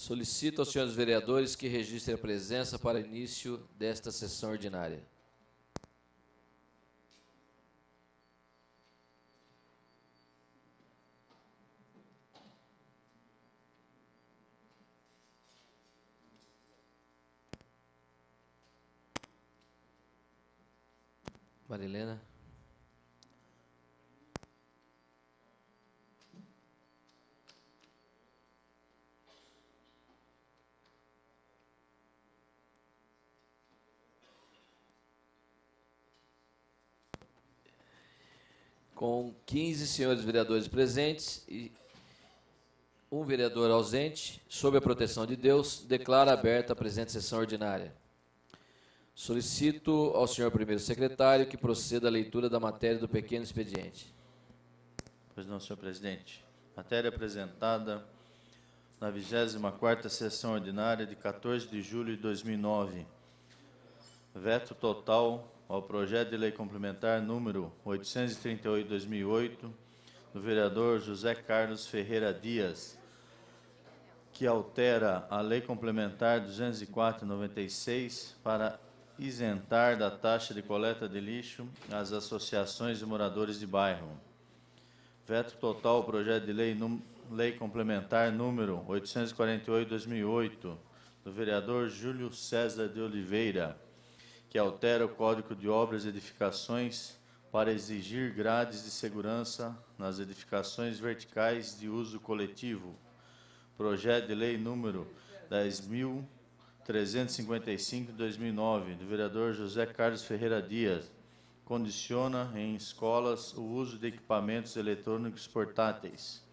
Solicito aos senhores vereadores que registrem a presença para início desta sessão ordinária. Marilena. Com 15 senhores vereadores presentes e um vereador ausente, sob a proteção de Deus, declaro aberta a presente sessão ordinária. Solicito ao senhor primeiro secretário que proceda à leitura da matéria do pequeno expediente. Pois não, senhor presidente. Matéria apresentada na 24ª sessão ordinária de 14 de julho de 2009. Veto total ao projeto de lei complementar número 838/2008 do vereador José Carlos Ferreira Dias, que altera a lei complementar 204/96 para isentar da taxa de coleta de lixo as associações de moradores de bairro. Veto total ao projeto de lei complementar número 848/2008 do vereador Júlio César de Oliveira, que altera o Código de Obras e Edificações para exigir grades de segurança nas edificações verticais de uso coletivo. Projeto de lei número 10.355/2009, do vereador José Carlos Ferreira Dias, condiciona em escolas o uso de equipamentos eletrônicos portáteis.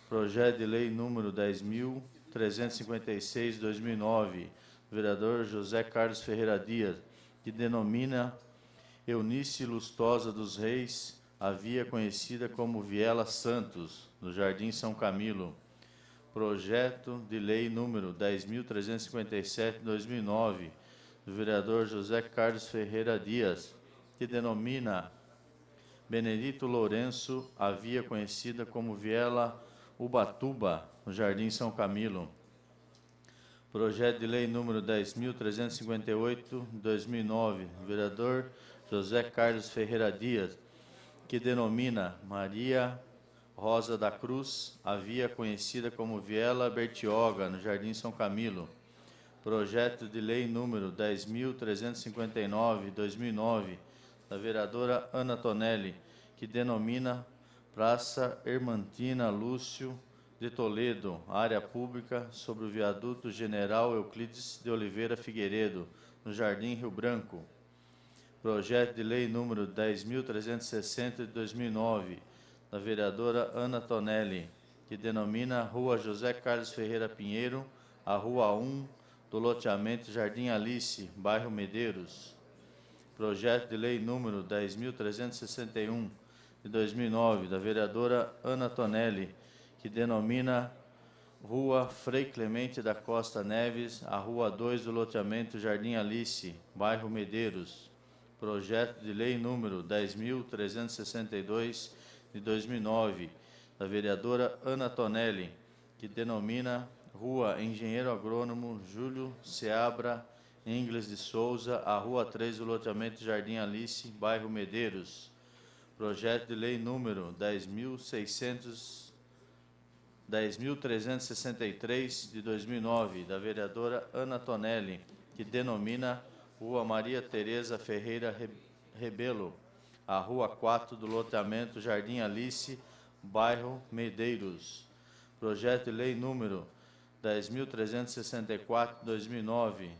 Projeto de lei número 10.356/2009, do vereador José Carlos Ferreira Dias, que denomina Eunice Lustosa dos Reis, a via conhecida como Viela Santos, no Jardim São Camilo. Projeto de lei número 10.357/2009, do vereador José Carlos Ferreira Dias, que denomina Benedito Lourenço, a via conhecida como Viela Ubatuba, no Jardim São Camilo. Projeto de lei número 10.358/2009, do vereador José Carlos Ferreira Dias, que denomina Maria Rosa da Cruz, a via conhecida como Viela Bertioga, no Jardim São Camilo. Projeto de lei número 10.359/2009, da vereadora Ana Tonelli, que denomina Praça Hermantina Lúcio de Toledo, área pública sobre o viaduto General Euclides de Oliveira Figueiredo, no Jardim Rio Branco. Projeto de lei número 10.360/2009, da vereadora Ana Tonelli, que denomina Rua José Carlos Ferreira Pinheiro, a Rua 1 do loteamento Jardim Alice, bairro Medeiros. Projeto de lei número 10.361/2009, da vereadora Ana Tonelli, que denomina Rua Frei Clemente da Costa Neves, a Rua 2 do loteamento Jardim Alice, bairro Medeiros. Projeto de lei número 10.362/2009, da vereadora Ana Tonelli, que denomina Rua Engenheiro Agrônomo Júlio Seabra Ingles de Souza, a Rua 3 do loteamento Jardim Alice, bairro Medeiros. Projeto de lei número 10.363/2009, da vereadora Ana Tonelli, que denomina Rua Maria Tereza Ferreira Rebelo, a Rua 4 do loteamento Jardim Alice, bairro Medeiros. Projeto de lei número 10.364/2009,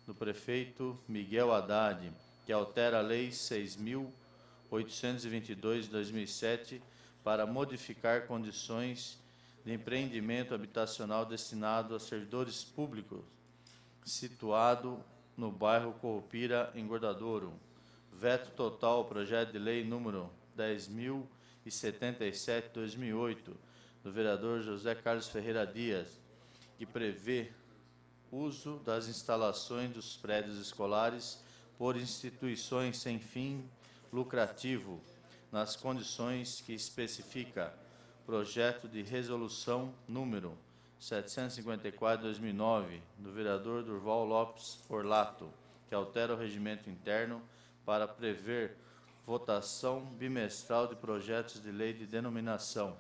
do prefeito Miguel Haddad, que altera a lei 6.822/2007 para modificar condições de empreendimento habitacional destinado a servidores públicos, situado no bairro Corrupira, em Gordadouro. Veto total ao projeto de lei número 10.077/2008, do vereador José Carlos Ferreira Dias, que prevê uso das instalações dos prédios escolares por instituições sem fim lucrativo, nas condições que especifica projeto de resolução número 754/2009, do vereador Durval Lopes Orlato, que altera o regimento interno para prever votação bimestral de projetos de lei de denominação.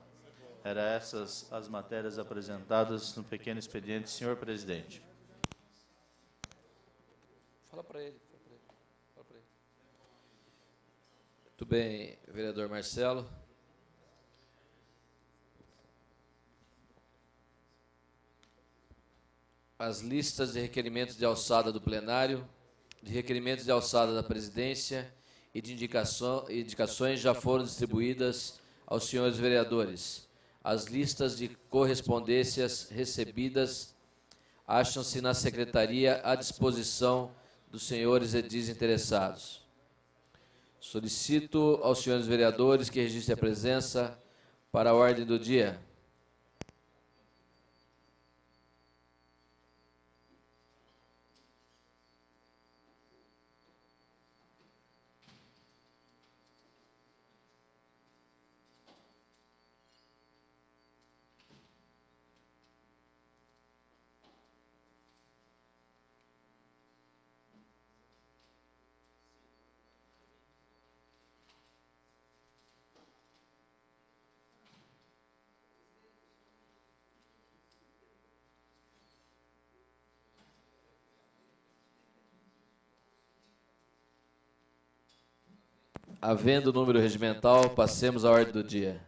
Eram essas as matérias apresentadas no pequeno expediente, senhor presidente. Fala para ele. Muito bem, vereador Marcelo. As listas de requerimentos de alçada do plenário, de requerimentos de alçada da presidência e de indicações já foram distribuídas aos senhores vereadores. As listas de correspondências recebidas acham-se na secretaria à disposição dos senhores edis interessados. Solicito aos senhores vereadores que registrem a presença para a ordem do dia. Havendo número regimental, passemos à ordem do dia.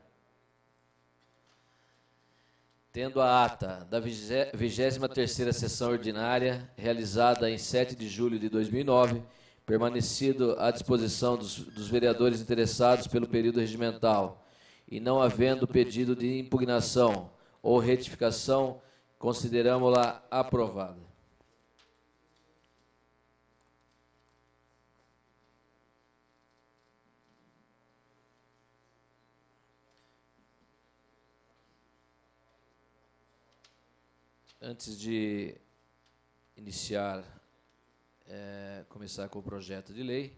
Tendo a ata da 23ª sessão ordinária, realizada em 7 de julho de 2009, permanecido à disposição dos vereadores interessados pelo período regimental, e não havendo pedido de impugnação ou retificação, consideramos-la aprovada. Antes de iniciar, começar com o projeto de lei,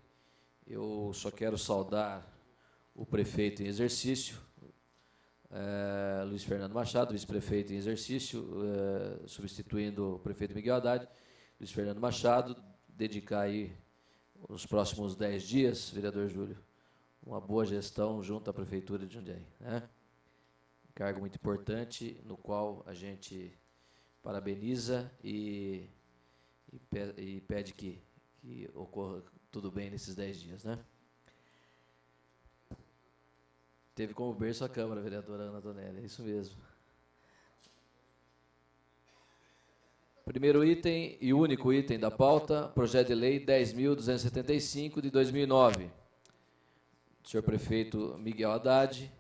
eu só quero saudar o prefeito em exercício, Luiz Fernando Machado, vice-prefeito em exercício, substituindo o prefeito Miguel Haddad. Luiz Fernando Machado, dedicar aí os próximos 10 dias, vereador Júlio, uma boa gestão junto à prefeitura de Jundiaí, né? Cargo muito importante, no qual a gente parabeniza e pede que ocorra tudo bem nesses 10 dias, né? Teve como berço a Câmara, a vereadora Ana Tonelli, é isso mesmo. Primeiro item e único item da pauta, projeto de lei 10.275 de 2009. Senhor prefeito Miguel Haddad.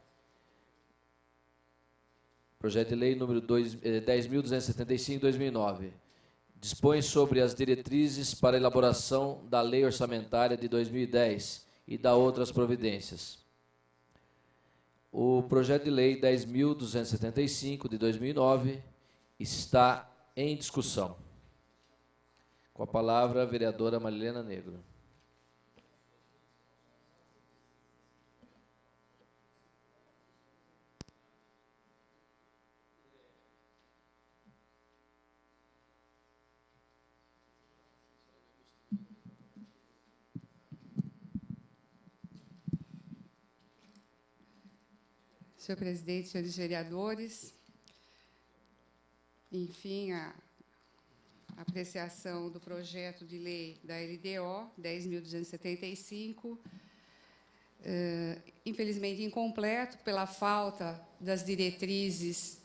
Projeto de lei número 10.275 de 2009. Dispõe sobre as diretrizes para a elaboração da lei orçamentária de 2010 e da outras providências. O projeto de lei 10.275 de 2009 está em discussão. Com a palavra, a vereadora Marilena Negro. Senhor presidente, senhores vereadores, enfim, a apreciação do projeto de lei da LDO 10.275, infelizmente incompleto pela falta das diretrizes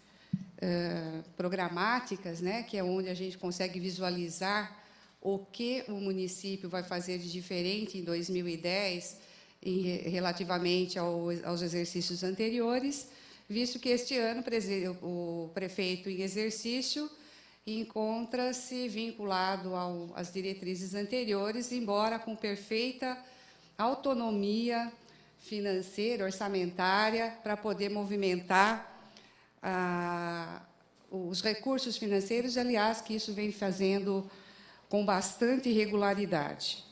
programáticas, né, que é onde a gente consegue visualizar o que o município vai fazer de diferente em 2010, relativamente aos exercícios anteriores, visto que este ano o prefeito em exercício encontra-se vinculado às diretrizes anteriores, embora com perfeita autonomia financeira, orçamentária, para poder movimentar os recursos financeiros, aliás, que isso vem fazendo com bastante regularidade.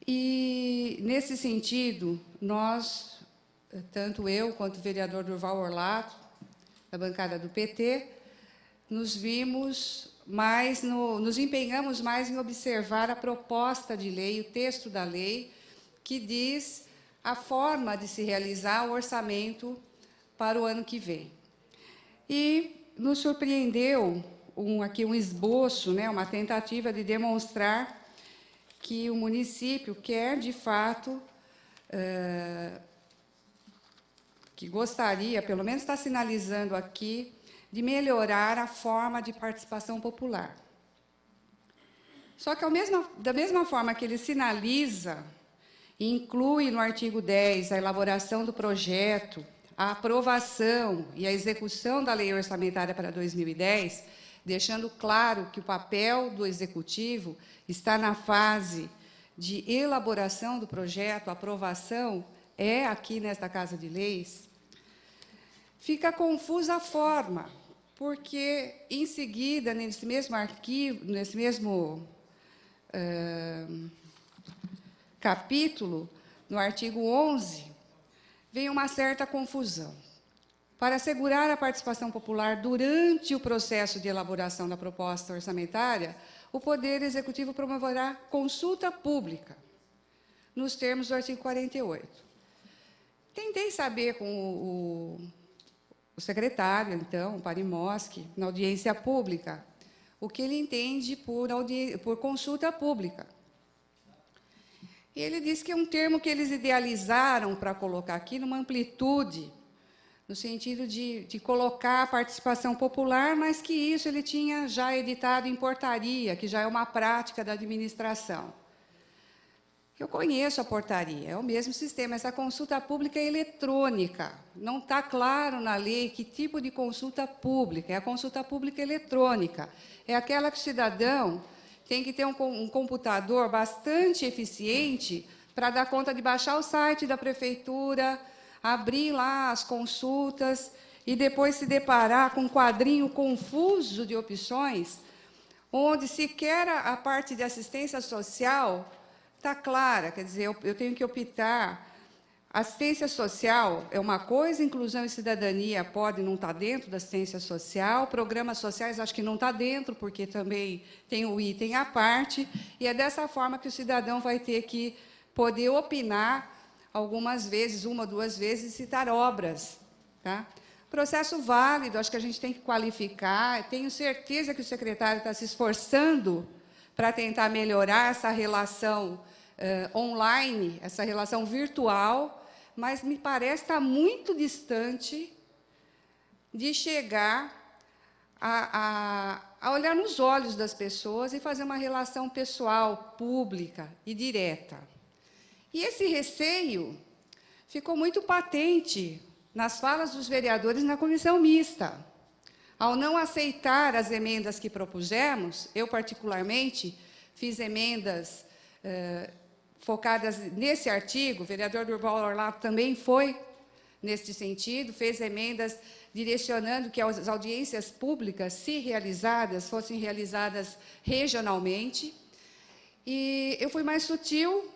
E, nesse sentido, nós, tanto eu quanto o vereador Durval Orlato, da bancada do PT, nos empenhamos mais em observar a proposta de lei, o texto da lei, que diz a forma de se realizar o orçamento para o ano que vem. E nos surpreendeu aqui um esboço, né, uma tentativa de demonstrar que o município quer, de fato, que gostaria, pelo menos está sinalizando aqui, de melhorar a forma de participação popular. Só que, da mesma forma que ele sinaliza e inclui no artigo 10 a elaboração do projeto, a aprovação e a execução da lei orçamentária para 2010, deixando claro que o papel do Executivo está na fase de elaboração do projeto, a aprovação é aqui nesta Casa de Leis, fica confusa a forma, porque, em seguida, nesse mesmo arquivo, nesse mesmo capítulo, no artigo 11, vem uma certa confusão. Para assegurar a participação popular durante o processo de elaboração da proposta orçamentária, o Poder Executivo promoverá consulta pública, nos termos do artigo 48. Tentei saber com o secretário, então, o Parimoski, na audiência pública, o que ele entende por consulta pública. E ele disse que é um termo que eles idealizaram para colocar aqui numa amplitude, no sentido de colocar a participação popular, mas que isso ele tinha já editado em portaria, que já é uma prática da administração. Eu conheço a portaria, é o mesmo sistema, essa consulta pública é eletrônica. Não está claro na lei que tipo de consulta pública, é a consulta pública eletrônica. É aquela que o cidadão tem que ter um computador bastante eficiente para dar conta de baixar o site da prefeitura, abrir lá as consultas e depois se deparar com um quadrinho confuso de opções, onde sequer a parte de assistência social está clara, quer dizer, eu tenho que optar. Assistência social é uma coisa, inclusão e cidadania pode não estar dentro da assistência social, programas sociais acho que não está dentro, porque também tem o item à parte, e é dessa forma que o cidadão vai ter que poder opinar algumas vezes, uma, duas vezes, citar obras. Tá? Processo válido, acho que a gente tem que qualificar, tenho certeza que o secretário está se esforçando para tentar melhorar essa relação online, essa relação virtual, mas me parece estar muito distante de chegar a olhar nos olhos das pessoas e fazer uma relação pessoal, pública e direta. E esse receio ficou muito patente nas falas dos vereadores na comissão mista. Ao não aceitar as emendas que propusemos, eu, particularmente, fiz emendas focadas nesse artigo, o vereador Durval Orlando também foi nesse sentido, fez emendas direcionando que as audiências públicas, se realizadas, fossem realizadas regionalmente. E eu fui mais sutil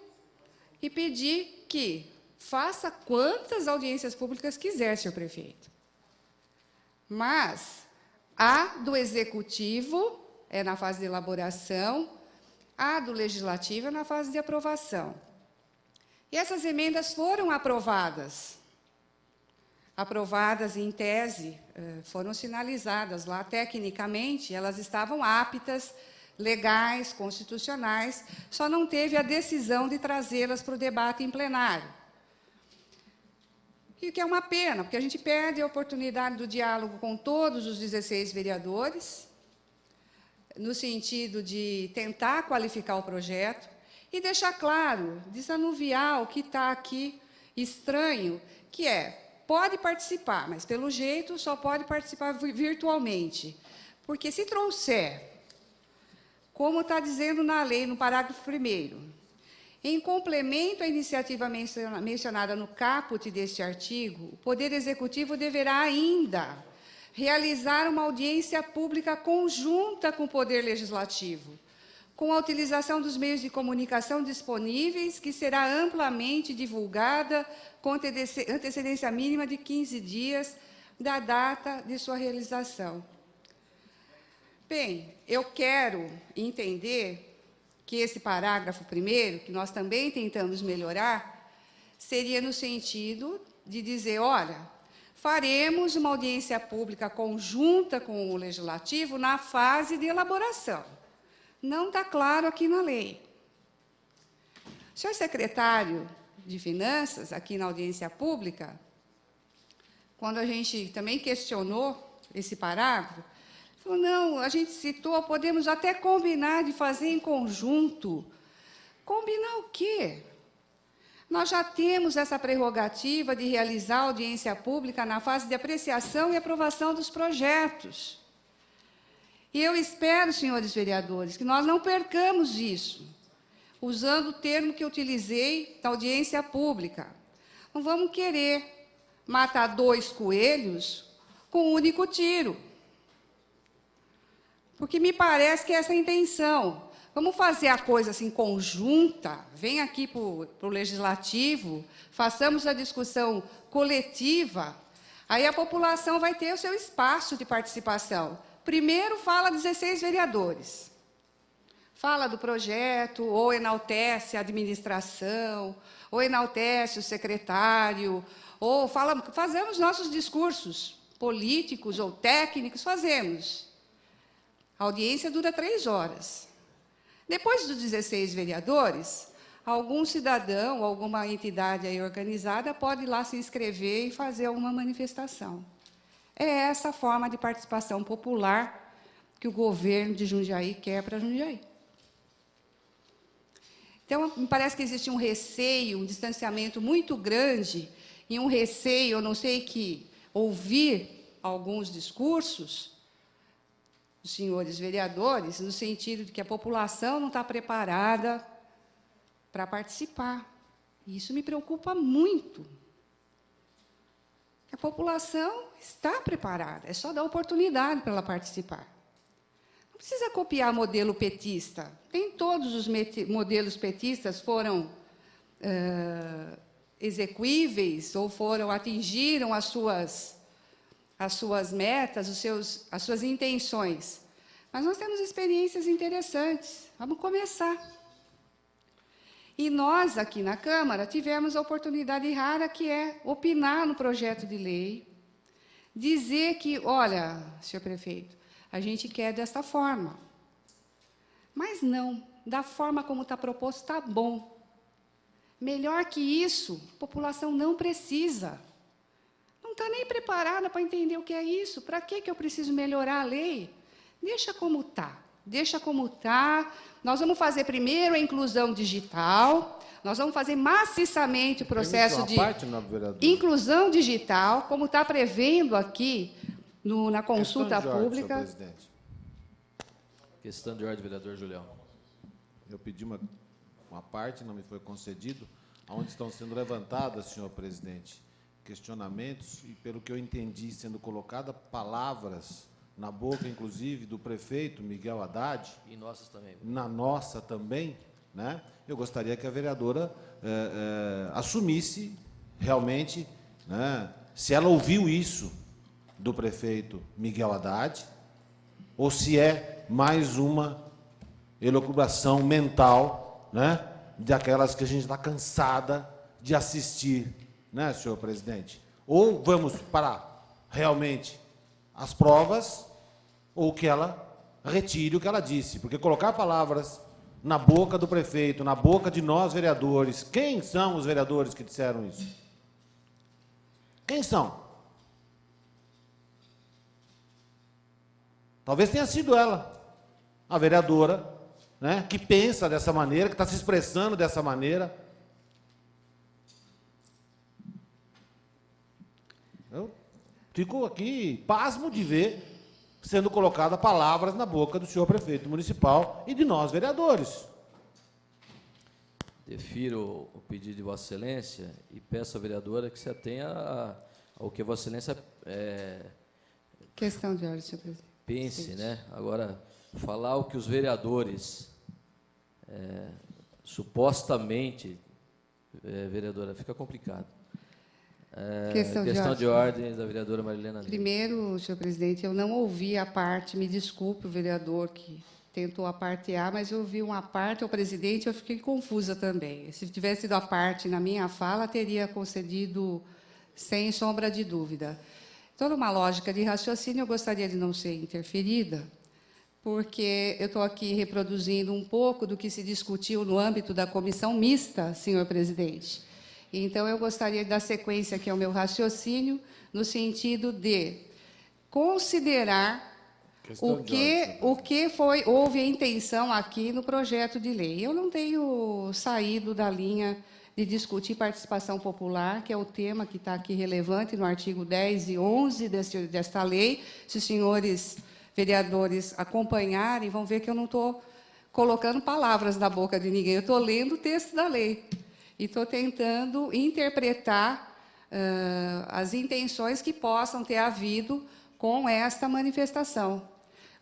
e pedi que faça quantas audiências públicas quiser, senhor prefeito. Mas a do Executivo é na fase de elaboração, a do Legislativo é na fase de aprovação. E essas emendas foram aprovadas. Aprovadas em tese, foram sinalizadas lá tecnicamente, elas estavam aptas, legais, constitucionais, só não teve a decisão de trazê-las para o debate em plenário. E o que é uma pena, porque a gente perde a oportunidade do diálogo com todos os 16 vereadores, no sentido de tentar qualificar o projeto e deixar claro, desanuviar o que está aqui estranho, que pode participar, mas, pelo jeito, só pode participar virtualmente. Porque, se trouxer, como está dizendo na lei, no parágrafo 1º, em complemento à iniciativa mencionada no caput deste artigo, o Poder Executivo deverá ainda realizar uma audiência pública conjunta com o Poder Legislativo, com a utilização dos meios de comunicação disponíveis, que será amplamente divulgada com antecedência mínima de 15 dias da data de sua realização. Bem, eu quero entender que esse parágrafo primeiro, que nós também tentamos melhorar, seria no sentido de dizer, olha, faremos uma audiência pública conjunta com o Legislativo na fase de elaboração. Não está claro aqui na lei. O senhor secretário de Finanças, aqui na audiência pública, quando a gente também questionou esse parágrafo, falou, não, a gente citou, podemos até combinar de fazer em conjunto. Combinar o quê? Nós já temos essa prerrogativa de realizar audiência pública na fase de apreciação e aprovação dos projetos. E eu espero, senhores vereadores, que nós não percamos isso, usando o termo que eu utilizei da audiência pública. Não vamos querer matar 2 coelhos com um único tiro. Porque me parece que é essa a intenção. Vamos fazer a coisa assim conjunta, vem aqui para o Legislativo, façamos a discussão coletiva, aí a população vai ter o seu espaço de participação. Primeiro fala 16 vereadores. Fala do projeto, ou enaltece a administração, ou enaltece o secretário, ou fazemos nossos discursos políticos ou técnicos, fazemos. A audiência dura 3 horas. Depois dos 16 vereadores, algum cidadão, alguma entidade aí organizada pode ir lá se inscrever e fazer alguma manifestação. É essa forma de participação popular que o governo de Jundiaí quer para Jundiaí. Então, me parece que existe um receio, um distanciamento muito grande, e um receio, eu não sei, que ouvir alguns discursos dos senhores vereadores, no sentido de que a população não está preparada para participar. E isso me preocupa muito. A população está preparada, é só dar oportunidade para ela participar. Não precisa copiar modelo petista. Nem todos os modelos petistas foram execuíveis ou atingiram as suas metas, as suas intenções. Mas nós temos experiências interessantes. Vamos começar. E nós, aqui na Câmara, tivemos a oportunidade rara, que é opinar no projeto de lei, dizer que, olha, senhor prefeito, a gente quer desta forma. Mas não, da forma como está proposto, está bom. Melhor que isso, a população não precisa. Não está nem preparada para entender o que é isso. Para que eu preciso melhorar a lei? Deixa como está. Deixa como está. Nós vamos fazer primeiro a inclusão digital, nós vamos fazer maciçamente o processo de inclusão digital, como está prevendo aqui na consulta pública. Senhor presidente. Questão de ordem, vereador Julião. Eu pedi uma parte, não me foi concedido, onde estão sendo levantadas, senhor presidente, questionamentos, e pelo que eu entendi, sendo colocadas palavras na boca, inclusive, do prefeito Miguel Haddad. E nossas também. Na nossa também, né? Eu gostaria que a vereadora assumisse realmente, né, se ela ouviu isso do prefeito Miguel Haddad, ou se é mais uma elucubração mental, né, daquelas que a gente está cansada de assistir, né, senhor presidente? Ou vamos para realmente as provas, ou que ela retire o que ela disse, porque colocar palavras na boca do prefeito, na boca de nós vereadores, quem são os vereadores que disseram isso? Quem são? Talvez tenha sido ela, a vereadora, né, que pensa dessa maneira, que está se expressando dessa maneira. Eu fico aqui pasmo de ver sendo colocadas palavras na boca do senhor prefeito municipal e de nós, vereadores. Defiro o pedido de Vossa Excelência e peço à vereadora que se atenha ao que Vossa Excelência Questão de ordem, senhor presidente. pense, né? Agora, falar o que os vereadores supostamente, vereadora, fica complicado. Questão de ordem da vereadora Marilena Negro. Primeiro, senhor presidente, eu não ouvi a parte, me desculpe o vereador que tentou a parte A, mas eu ouvi uma parte ao presidente, eu fiquei confusa também. Se tivesse sido a parte na minha fala, teria concedido sem sombra de dúvida. Então, numa lógica de raciocínio, eu gostaria de não ser interferida, porque eu estou aqui reproduzindo um pouco do que se discutiu no âmbito da comissão mista, senhor presidente. Então, eu gostaria de dar sequência aqui ao meu raciocínio, no sentido de considerar houve a intenção aqui no projeto de lei. Eu não tenho saído da linha de discutir participação popular, que é o tema que está aqui relevante no artigo 10 e 11 desta lei. Se os senhores vereadores acompanharem, vão ver que eu não estou colocando palavras na boca de ninguém, eu estou lendo o texto da lei. E estou tentando interpretar as intenções que possam ter havido com esta manifestação,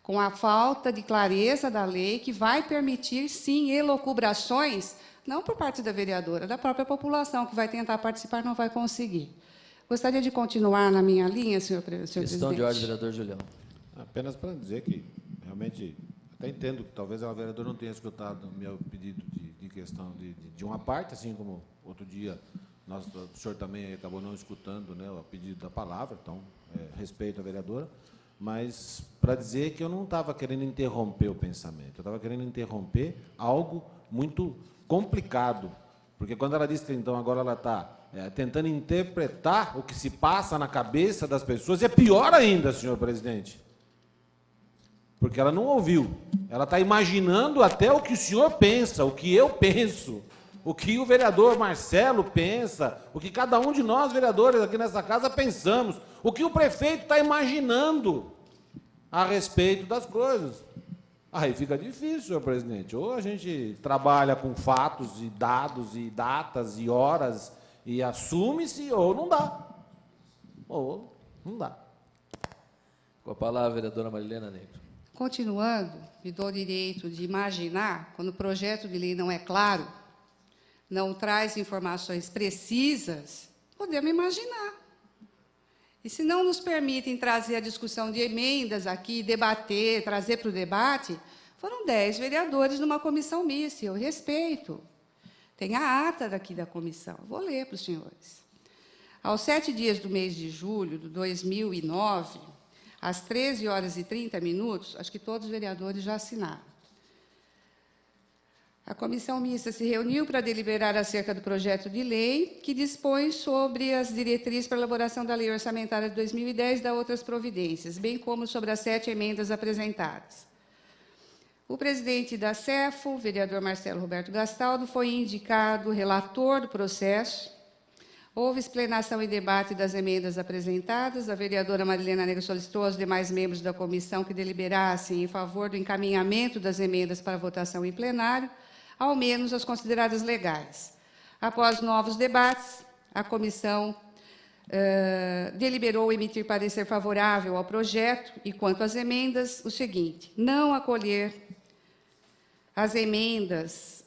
com a falta de clareza da lei, que vai permitir, sim, elucubrações, não por parte da vereadora, da própria população, que vai tentar participar, não vai conseguir. Gostaria de continuar na minha linha, senhor presidente. Questão de ordem, vereador Julião. Apenas para dizer que, realmente, até entendo que talvez a vereadora não tenha escutado o meu pedido de questão de uma parte, assim como outro dia o senhor também acabou não escutando, né, o pedido da palavra, então, respeito à vereadora, mas para dizer que eu não estava querendo interromper o pensamento, eu estava querendo interromper algo muito complicado, porque quando ela disse que então agora ela está tentando interpretar o que se passa na cabeça das pessoas, e é pior ainda, senhor presidente, porque ela não ouviu, ela está imaginando até o que o senhor pensa, o que eu penso, o que o vereador Marcelo pensa, o que cada um de nós, vereadores aqui nessa casa, pensamos, o que o prefeito está imaginando a respeito das coisas. Aí fica difícil, senhor presidente. Ou a gente trabalha com fatos e dados e datas e horas e assume-se, ou não dá. Ou não dá. Com a palavra, vereadora Marilena Negro. Continuando, me dou o direito de imaginar, quando o projeto de lei não é claro, não traz informações precisas, podemos imaginar. E se não nos permitem trazer a discussão de emendas aqui, debater, trazer para o debate, foram 10 vereadores numa comissão mista, eu respeito. Tem a ata daqui da comissão, vou ler para os senhores. Aos 7 dias do mês de julho de 2009, às 13h30, acho que todos os vereadores já assinaram. A comissão mista se reuniu para deliberar acerca do projeto de lei que dispõe sobre as diretrizes para a elaboração da lei orçamentária de 2010 e da outras providências, bem como sobre as 7 emendas apresentadas. O presidente da CEFO, o vereador Marcelo Roberto Gastaldo, foi indicado relator do processo. Houve explanação e debate das emendas apresentadas. A vereadora Marilena Negro solicitou aos demais membros da comissão que deliberassem em favor do encaminhamento das emendas para votação em plenário, ao menos as consideradas legais. Após novos debates, a comissão deliberou emitir parecer favorável ao projeto e, quanto às emendas, o seguinte: não acolher as emendas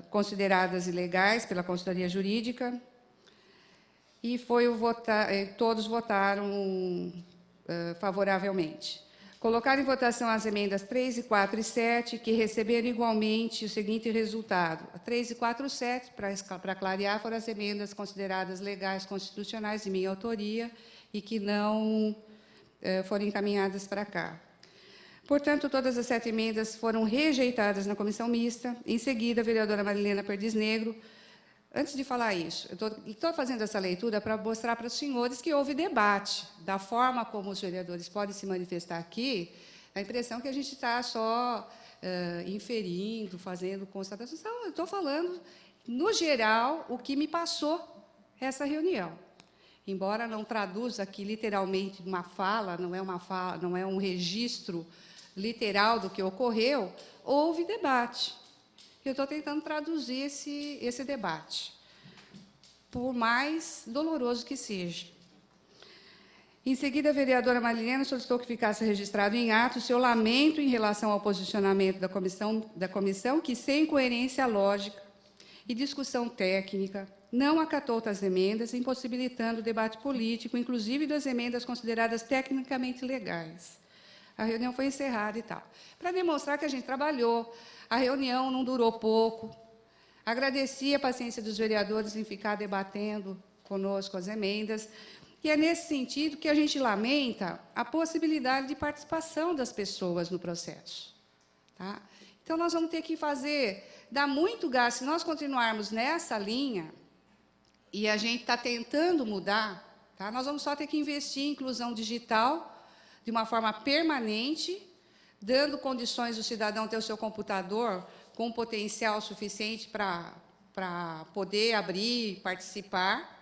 consideradas ilegais pela consultoria jurídica, e todos votaram favoravelmente. Colocar em votação as emendas 3, 4 e 7, que receberam igualmente o seguinte resultado. A 3 e 4 e 7, para clarear, foram as emendas consideradas legais constitucionais de minha autoria e que não foram encaminhadas para cá. Portanto, todas as 7 emendas foram rejeitadas na comissão mista. Em seguida, a vereadora Marilena Perdiz Negro. Antes de falar isso, eu estou fazendo essa leitura para mostrar para os senhores que houve debate, da forma como os vereadores podem se manifestar aqui, a impressão que a gente está só inferindo, fazendo constatações. Não, eu estou falando, no geral, o que me passou essa reunião. Embora não traduza aqui literalmente uma fala, não é um registro literal do que ocorreu, houve debate. Eu estou tentando traduzir esse debate, por mais doloroso que seja. Em seguida, a vereadora Marilena solicitou que ficasse registrado em ato o seu lamento em relação ao posicionamento da comissão, que, sem coerência lógica e discussão técnica, não acatou outras emendas, impossibilitando o debate político, inclusive das emendas consideradas tecnicamente legais. A reunião foi encerrada e tal. Para demonstrar que a gente trabalhou, a reunião não durou pouco. Agradeci a paciência dos vereadores em ficar debatendo conosco as emendas, e é nesse sentido que a gente lamenta a possibilidade de participação das pessoas no processo. Tá? Então, nós vamos ter que dar muito gás. Se nós continuarmos nessa linha, e a gente está tentando mudar, tá? Nós vamos só ter que investir em inclusão digital de uma forma permanente, dando condições do cidadão ter o seu computador com potencial suficiente para poder abrir, participar,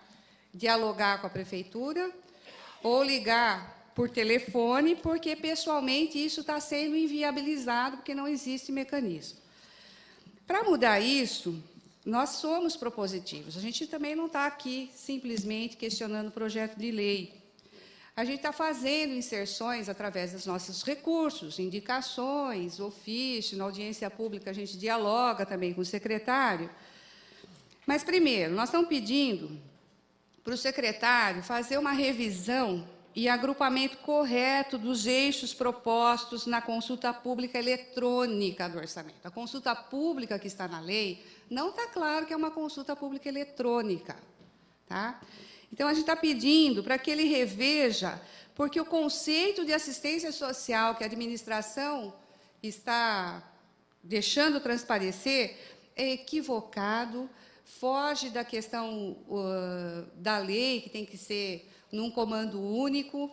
dialogar com a prefeitura, ou ligar por telefone, porque, pessoalmente, isso está sendo inviabilizado, porque não existe mecanismo. Para mudar isso, nós somos propositivos. A gente também não está aqui simplesmente questionando o projeto de lei. A gente está fazendo inserções através dos nossos recursos, indicações, ofício, na audiência pública a gente dialoga também com o secretário. Mas, primeiro, nós estamos pedindo para o secretário fazer uma revisão e agrupamento correto dos eixos propostos na consulta pública eletrônica do orçamento. A consulta pública que está na lei, não está claro que é uma consulta pública eletrônica. Tá? Então, a gente está pedindo para que ele reveja, porque o conceito de assistência social que a administração está deixando transparecer é equivocado, foge da questão da lei, que tem que ser num comando único,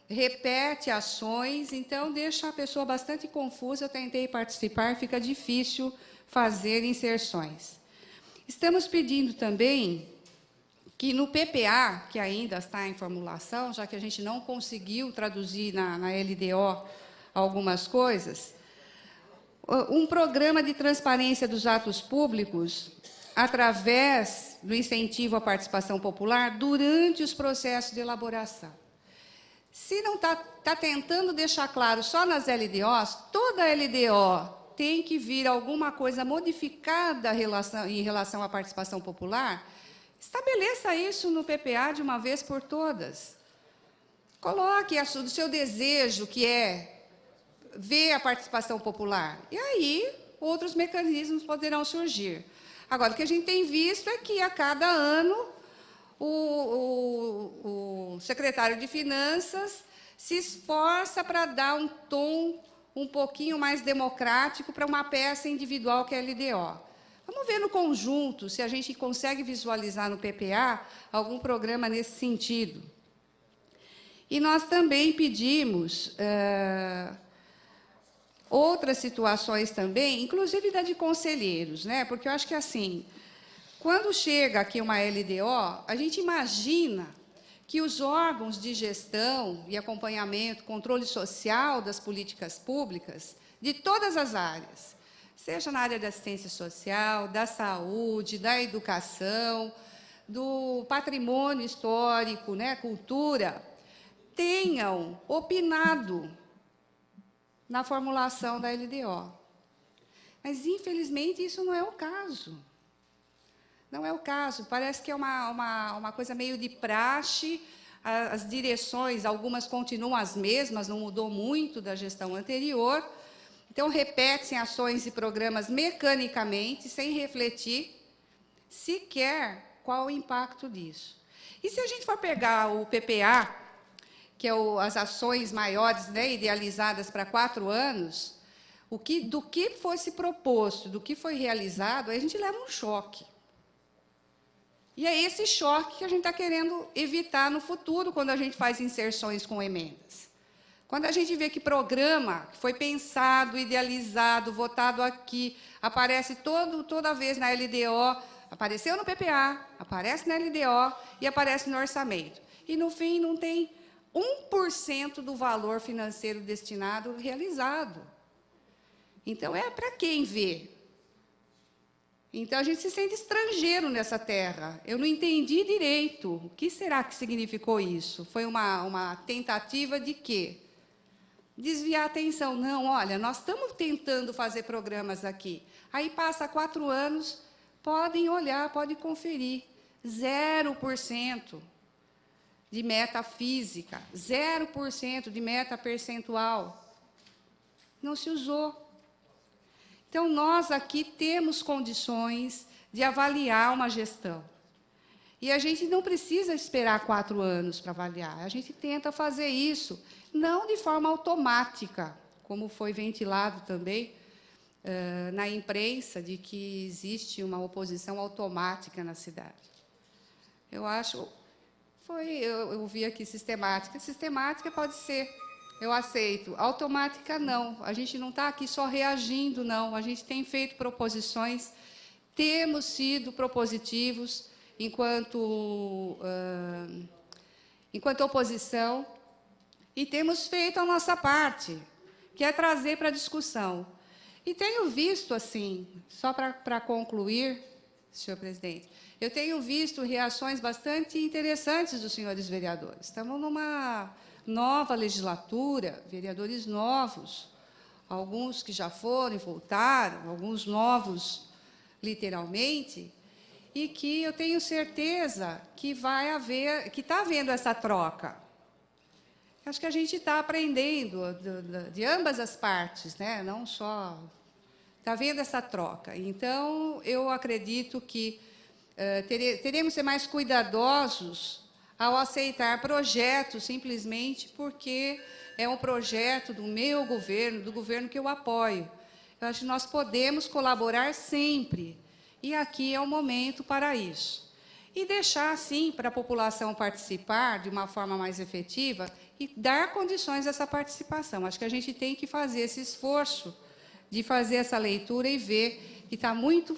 repete ações, então deixa a pessoa bastante confusa. Eu tentei participar, fica difícil fazer inserções. Estamos pedindo também que no PPA, que ainda está em formulação, já que a gente não conseguiu traduzir na LDO algumas coisas, um programa de transparência dos atos públicos através do incentivo à participação popular durante os processos de elaboração. Se não está tentando deixar claro só nas LDOs, toda LDO tem que vir alguma coisa modificada em relação à participação popular, estabeleça isso no PPA de uma vez por todas. Coloque o seu desejo, que é ver a participação popular. E aí, outros mecanismos poderão surgir. Agora, o que a gente tem visto é que, a cada ano, o secretário de Finanças se esforça para dar um tom um pouquinho mais democrático para uma peça individual que é a LDO. Vamos ver no conjunto se a gente consegue visualizar no PPA algum programa nesse sentido. E nós também pedimos outras situações também, inclusive da de conselheiros, né? Porque eu acho que, assim, quando chega aqui uma LDO, a gente imagina que os órgãos de gestão e acompanhamento, controle social das políticas públicas, de todas as áreas, seja na área da assistência social, da saúde, da educação, do patrimônio histórico, né, cultura, tenham opinado na formulação da LDO. Mas, infelizmente, isso não é o caso. Não é o caso. Parece que é uma coisa meio de praxe. As direções, algumas continuam as mesmas, não mudou muito da gestão anterior. Então, repete-se ações e programas mecanicamente, sem refletir sequer qual o impacto disso. E se a gente for pegar o PPA, que é as ações maiores, né, idealizadas para 4 anos, do que fosse proposto, do que foi realizado, aí a gente leva um choque. E é esse choque que a gente está querendo evitar no futuro, quando a gente faz inserções com emendas. Quando a gente vê que programa que foi pensado, idealizado, votado aqui, aparece toda vez na LDO, apareceu no PPA, aparece na LDO e aparece no orçamento. E, no fim, não tem 1% do valor financeiro destinado realizado. Então, é para quem vê? Então, a gente se sente estrangeiro nessa terra. Eu não entendi direito. O que será que significou isso? Foi uma tentativa de quê? Desviar a atenção. Não, olha, nós estamos tentando fazer programas aqui. Aí passa 4 anos, podem olhar, podem conferir. 0% de meta física, 0% de meta percentual. Não se usou. Então, nós aqui temos condições de avaliar uma gestão. E a gente não precisa esperar 4 anos para avaliar. A gente tenta fazer isso, não de forma automática, como foi ventilado também na imprensa, de que existe uma oposição automática na cidade. Eu acho... eu vi aqui sistemática. Sistemática pode ser, eu aceito. Automática, não. A gente não está aqui só reagindo, não. A gente tem feito proposições, temos sido propositivos enquanto oposição, e temos feito a nossa parte, que é trazer para a discussão. E tenho visto, assim, só para concluir, senhor presidente, eu tenho visto reações bastante interessantes dos senhores vereadores. Estamos numa nova legislatura, vereadores novos, alguns que já foram e voltaram, alguns novos, literalmente, e que eu tenho certeza que vai haver, que está havendo essa troca. Acho que a gente está aprendendo de ambas as partes, né? Não só... Está havendo essa troca. Então, eu acredito que teremos que ser mais cuidadosos ao aceitar projetos, simplesmente porque é um projeto do meu governo, do governo que eu apoio. Eu acho que nós podemos colaborar sempre, e aqui é o momento para isso. E deixar, sim, para a população participar de uma forma mais efetiva e dar condições a essa participação. Acho que a gente tem que fazer esse esforço de fazer essa leitura e ver que está muito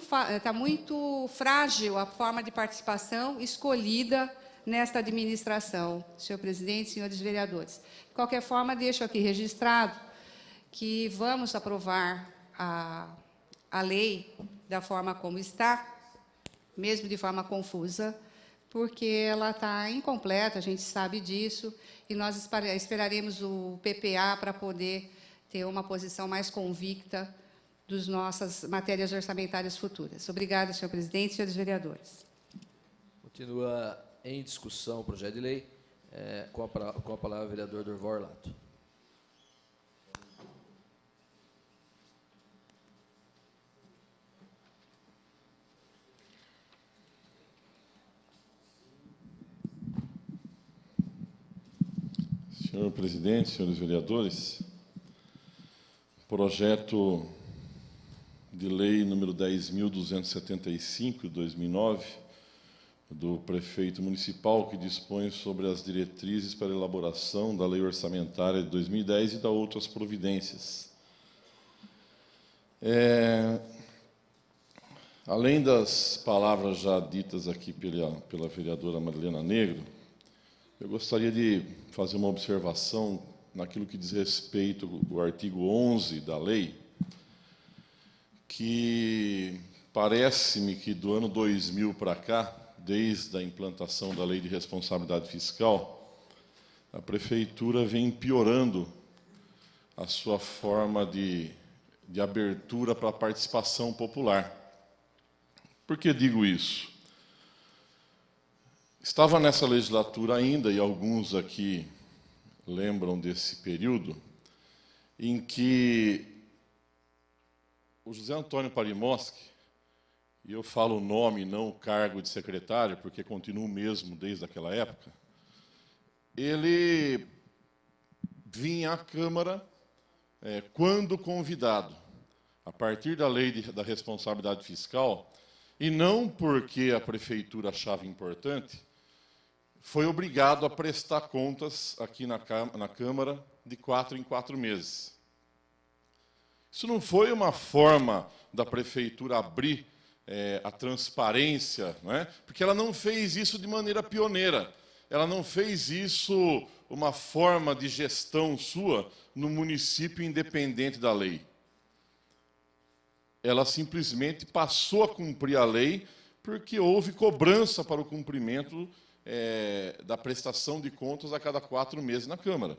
frágil a forma de participação escolhida nesta administração, senhor presidente, senhores vereadores. De qualquer forma, deixo aqui registrado que vamos aprovar a lei da forma como está, mesmo de forma confusa, porque ela está incompleta, a gente sabe disso, e nós esperaremos o PPA para poder ter uma posição mais convicta das nossas matérias orçamentárias futuras. Obrigada, senhor presidente e senhores vereadores. Continua em discussão o projeto de lei, com a palavra o vereador Durval Orlato. Senhor presidente, senhores vereadores, projeto de lei número 10.275, de 2009, do prefeito municipal, que dispõe sobre as diretrizes para a elaboração da lei orçamentária de 2010 e da outras providências. Além das palavras já ditas aqui pela vereadora Marilena Negro, eu gostaria de fazer uma observação naquilo que diz respeito ao artigo 11 da lei, que parece-me que do ano 2000 para cá, desde a implantação da Lei de Responsabilidade Fiscal, a Prefeitura vem piorando a sua forma de abertura para a participação popular. Por que digo isso? Estava nessa legislatura ainda, e alguns aqui lembram desse período, em que o José Antônio Parimoski, e eu falo o nome, não o cargo de secretário, porque continuo mesmo desde aquela época, ele vinha à Câmara quando convidado, a partir da Lei da Responsabilidade Fiscal, e não porque a Prefeitura achava importante, foi obrigado a prestar contas aqui na Câmara de 4 em 4 meses. Isso não foi uma forma da Prefeitura abrir a transparência, não é? Porque ela não fez isso de maneira pioneira. Ela não fez isso uma forma de gestão sua no município independente da lei. Ela simplesmente passou a cumprir a lei porque houve cobrança para o cumprimento da prestação de contas a cada 4 meses na Câmara.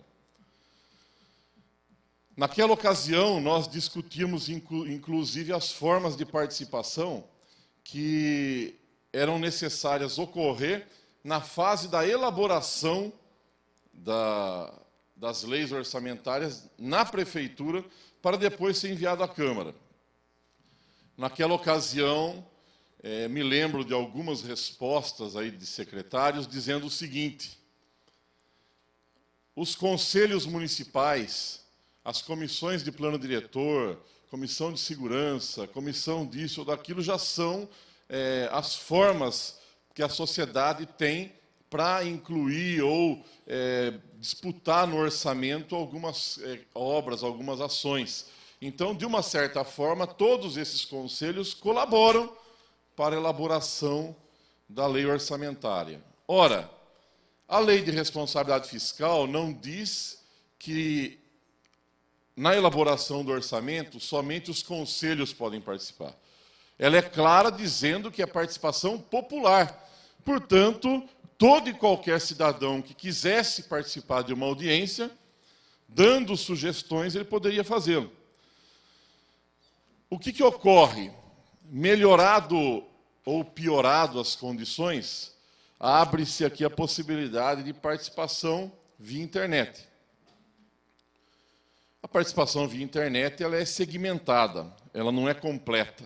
Naquela ocasião, nós discutimos, inclusive, as formas de participação que eram necessárias ocorrer na fase da elaboração das leis orçamentárias na prefeitura, para depois ser enviado à Câmara. Naquela ocasião, me lembro de algumas respostas aí de secretários dizendo o seguinte: os conselhos municipais, as comissões de plano diretor, comissão de segurança, comissão disso ou daquilo, já são as formas que a sociedade tem para incluir ou disputar no orçamento algumas obras, algumas ações. Então, de uma certa forma, todos esses conselhos colaboram para a elaboração da lei orçamentária. Ora, a lei de responsabilidade fiscal não diz que, na elaboração do orçamento, somente os conselhos podem participar. Ela é clara dizendo que é participação popular. Portanto, todo e qualquer cidadão que quisesse participar de uma audiência, dando sugestões, ele poderia fazê-lo. O que ocorre? Melhorado ou piorado as condições, abre-se aqui a possibilidade de participação via internet. A participação via internet ela é segmentada, ela não é completa.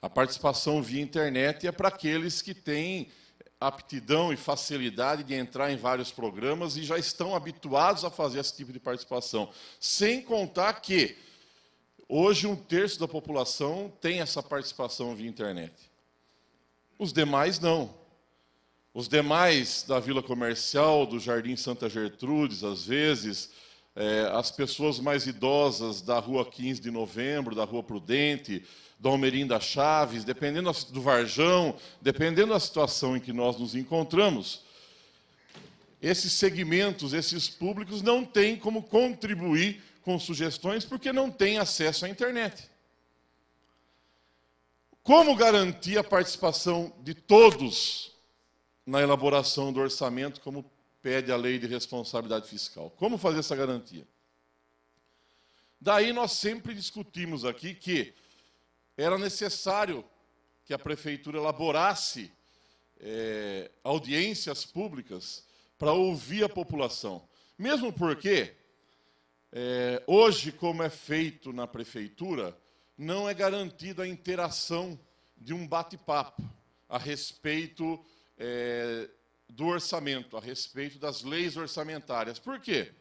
A participação via internet é para aqueles que têm aptidão e facilidade de entrar em vários programas e já estão habituados a fazer esse tipo de participação. Sem contar que hoje 1/3 da população tem essa participação via internet. Os demais não. Os demais da Vila Comercial, do Jardim Santa Gertrudes, às vezes, as pessoas mais idosas da Rua 15 de Novembro, da Rua Prudente, do Almerim da Chaves, dependendo do Varjão, dependendo da situação em que nós nos encontramos, esses segmentos, esses públicos não têm como contribuir com sugestões porque não têm acesso à internet. Como garantir a participação de todos na elaboração do orçamento, como pede a lei de responsabilidade fiscal? Como fazer essa garantia? Daí nós sempre discutimos aqui que era necessário que a prefeitura elaborasse audiências públicas para ouvir a população. Mesmo porque, hoje, como é feito na prefeitura, não é garantida a interação de um bate-papo a respeito do orçamento, a respeito das leis orçamentárias. Por quê?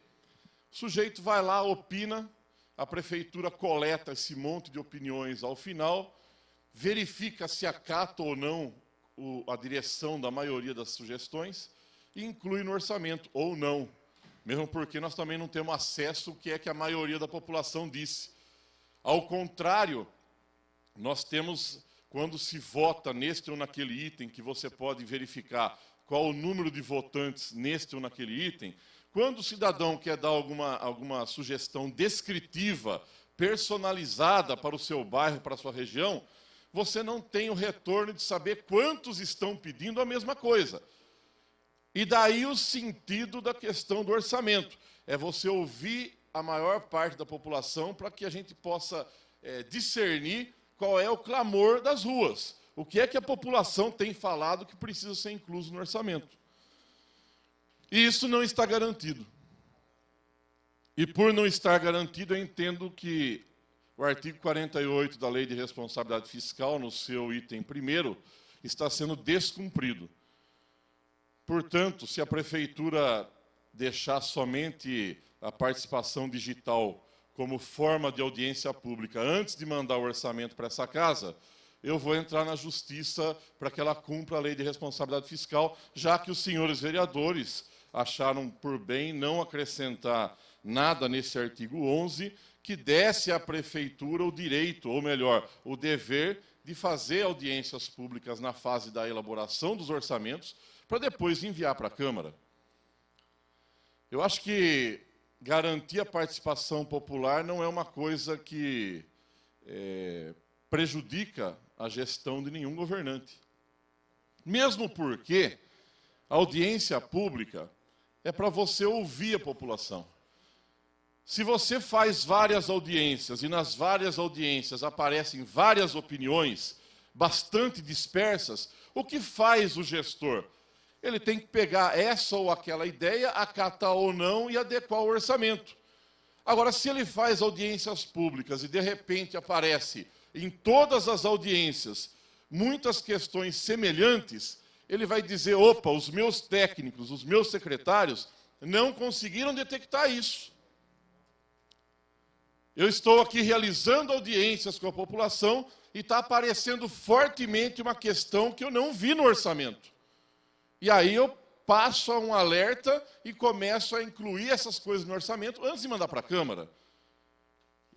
O sujeito vai lá, opina, a prefeitura coleta esse monte de opiniões ao final, verifica se acata ou não a direção da maioria das sugestões e inclui no orçamento, ou não. Mesmo porque nós também não temos acesso ao que é que a maioria da população disse. Ao contrário, nós temos, quando se vota neste ou naquele item, que você pode verificar qual o número de votantes neste ou naquele item, quando o cidadão quer dar alguma sugestão descritiva, personalizada para o seu bairro, para a sua região, você não tem o retorno de saber quantos estão pedindo a mesma coisa. E daí o sentido da questão do orçamento. É você ouvir a maior parte da população para que a gente possa discernir qual é o clamor das ruas. O que é que a população tem falado que precisa ser incluso no orçamento. E isso não está garantido. E por não estar garantido, eu entendo que o artigo 48 da Lei de Responsabilidade Fiscal, no seu item 1º, está sendo descumprido. Portanto, se a prefeitura deixar somente a participação digital como forma de audiência pública antes de mandar o orçamento para essa casa, eu vou entrar na justiça para que ela cumpra a Lei de Responsabilidade Fiscal, já que os senhores vereadores acharam por bem não acrescentar nada nesse artigo 11, que desse à prefeitura o direito, ou melhor, o dever de fazer audiências públicas na fase da elaboração dos orçamentos, para depois enviar para a Câmara. Eu acho que garantir a participação popular não é uma coisa que prejudica a gestão de nenhum governante. Mesmo porque a audiência pública é para você ouvir a população. Se você faz várias audiências e nas várias audiências aparecem várias opiniões bastante dispersas, O que faz o gestor? Ele tem que pegar essa ou aquela ideia, acatar ou não e adequar o orçamento. Agora, se ele faz audiências públicas e, de repente, aparece em todas as audiências muitas questões semelhantes, ele vai dizer, opa, os meus técnicos, os meus secretários não conseguiram detectar isso. Eu estou aqui realizando audiências com a população e está aparecendo fortemente uma questão que eu não vi no orçamento. E aí eu passo a um alerta e começo a incluir essas coisas no orçamento antes de mandar para a Câmara.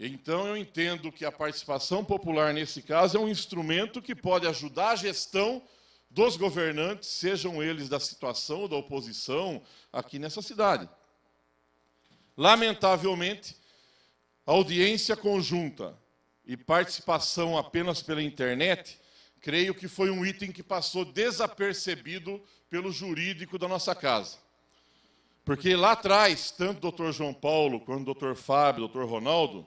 Então eu entendo que a participação popular, nesse caso, é um instrumento que pode ajudar a gestão dos governantes, sejam eles da situação ou da oposição, aqui nessa cidade. Lamentavelmente, audiência conjunta e participação apenas pela internet, creio que foi um item que passou desapercebido pelo jurídico da nossa casa. Porque lá atrás, tanto o doutor João Paulo, quanto o doutor Fábio, o doutor Ronaldo,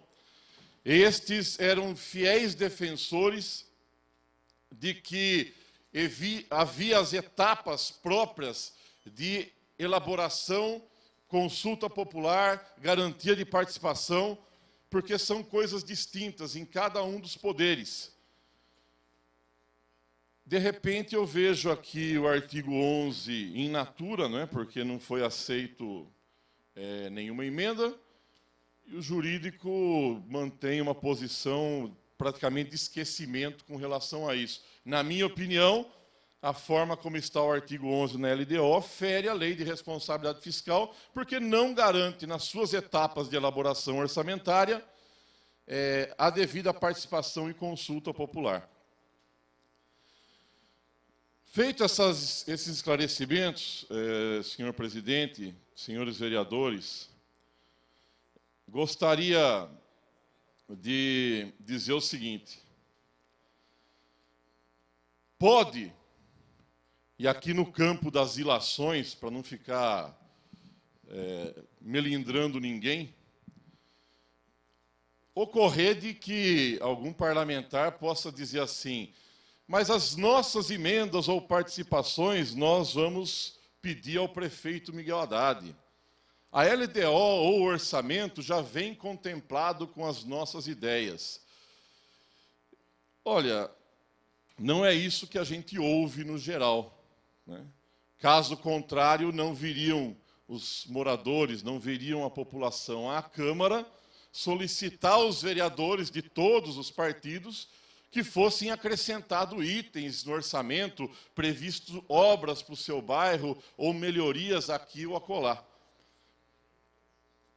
estes eram fiéis defensores de que havia as etapas próprias de elaboração, consulta popular, garantia de participação, porque são coisas distintas em cada um dos poderes. De repente, eu vejo aqui o artigo 11 in natura, não é? Porque não foi aceito nenhuma emenda, e o jurídico mantém uma posição praticamente de esquecimento com relação a isso. Na minha opinião, a forma como está o artigo 11 na LDO fere a lei de responsabilidade fiscal, porque não garante, nas suas etapas de elaboração orçamentária, a devida participação e consulta popular. Feitos esses esclarecimentos, senhor presidente, senhores vereadores, gostaria de dizer o seguinte. Pode, e aqui no campo das ilações, para não ficar melindrando ninguém, ocorrer de que algum parlamentar possa dizer assim, mas as nossas emendas ou participações nós vamos pedir ao prefeito Miguel Haddad. A LDO ou o orçamento já vem contemplado com as nossas ideias. Olha, não é isso que a gente ouve no geral, né? Caso contrário, não viriam os moradores, não viriam a população à Câmara solicitar aos vereadores de todos os partidos que fossem acrescentados itens no orçamento, previsto obras para o seu bairro ou melhorias aqui ou acolá.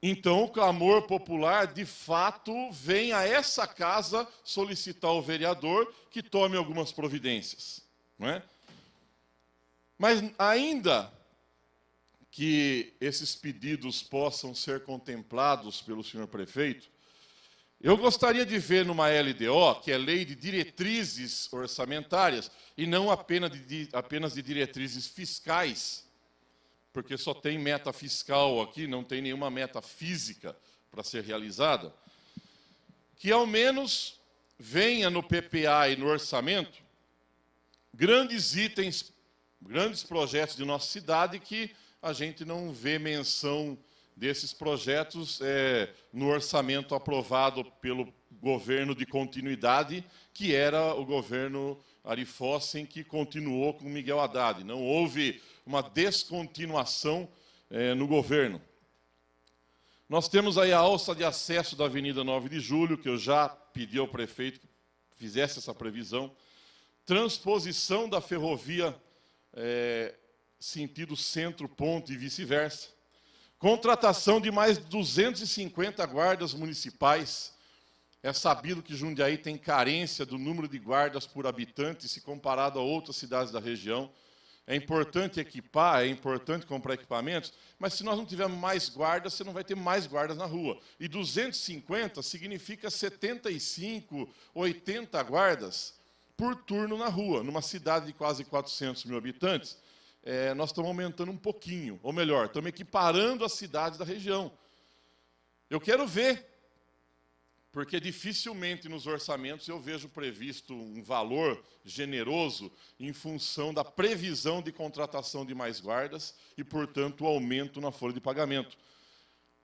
Então, o clamor popular, de fato, vem a essa casa solicitar ao vereador que tome algumas providências, não é? Mas, ainda que esses pedidos possam ser contemplados pelo senhor prefeito, eu gostaria de ver numa LDO, que é Lei de Diretrizes Orçamentárias, e não apenas de diretrizes fiscais, porque só tem meta fiscal aqui, não tem nenhuma meta física para ser realizada, que ao menos venha no PPA e no orçamento grandes itens, grandes projetos de nossa cidade que a gente não vê menção desses projetos no orçamento aprovado pelo governo de continuidade, que era o governo Ari Fossen, que continuou com Miguel Haddad. Não houve uma descontinuação no governo. Nós temos aí a alça de acesso da Avenida 9 de Julho, que eu já pedi ao prefeito que fizesse essa previsão. Transposição da ferrovia sentido centro-ponto e vice-versa. Contratação de mais de 250 guardas municipais. É sabido que Jundiaí tem carência do número de guardas por habitante se comparado a outras cidades da região. É importante equipar, é importante comprar equipamentos, mas se nós não tivermos mais guardas, você não vai ter mais guardas na rua. E 250 significa 75, 80 guardas por turno na rua. Numa cidade de quase 400 mil habitantes, nós estamos aumentando um pouquinho, ou melhor, estamos equiparando as cidades da região. Eu quero ver porque dificilmente nos orçamentos eu vejo previsto um valor generoso em função da previsão de contratação de mais guardas e, portanto, o aumento na folha de pagamento.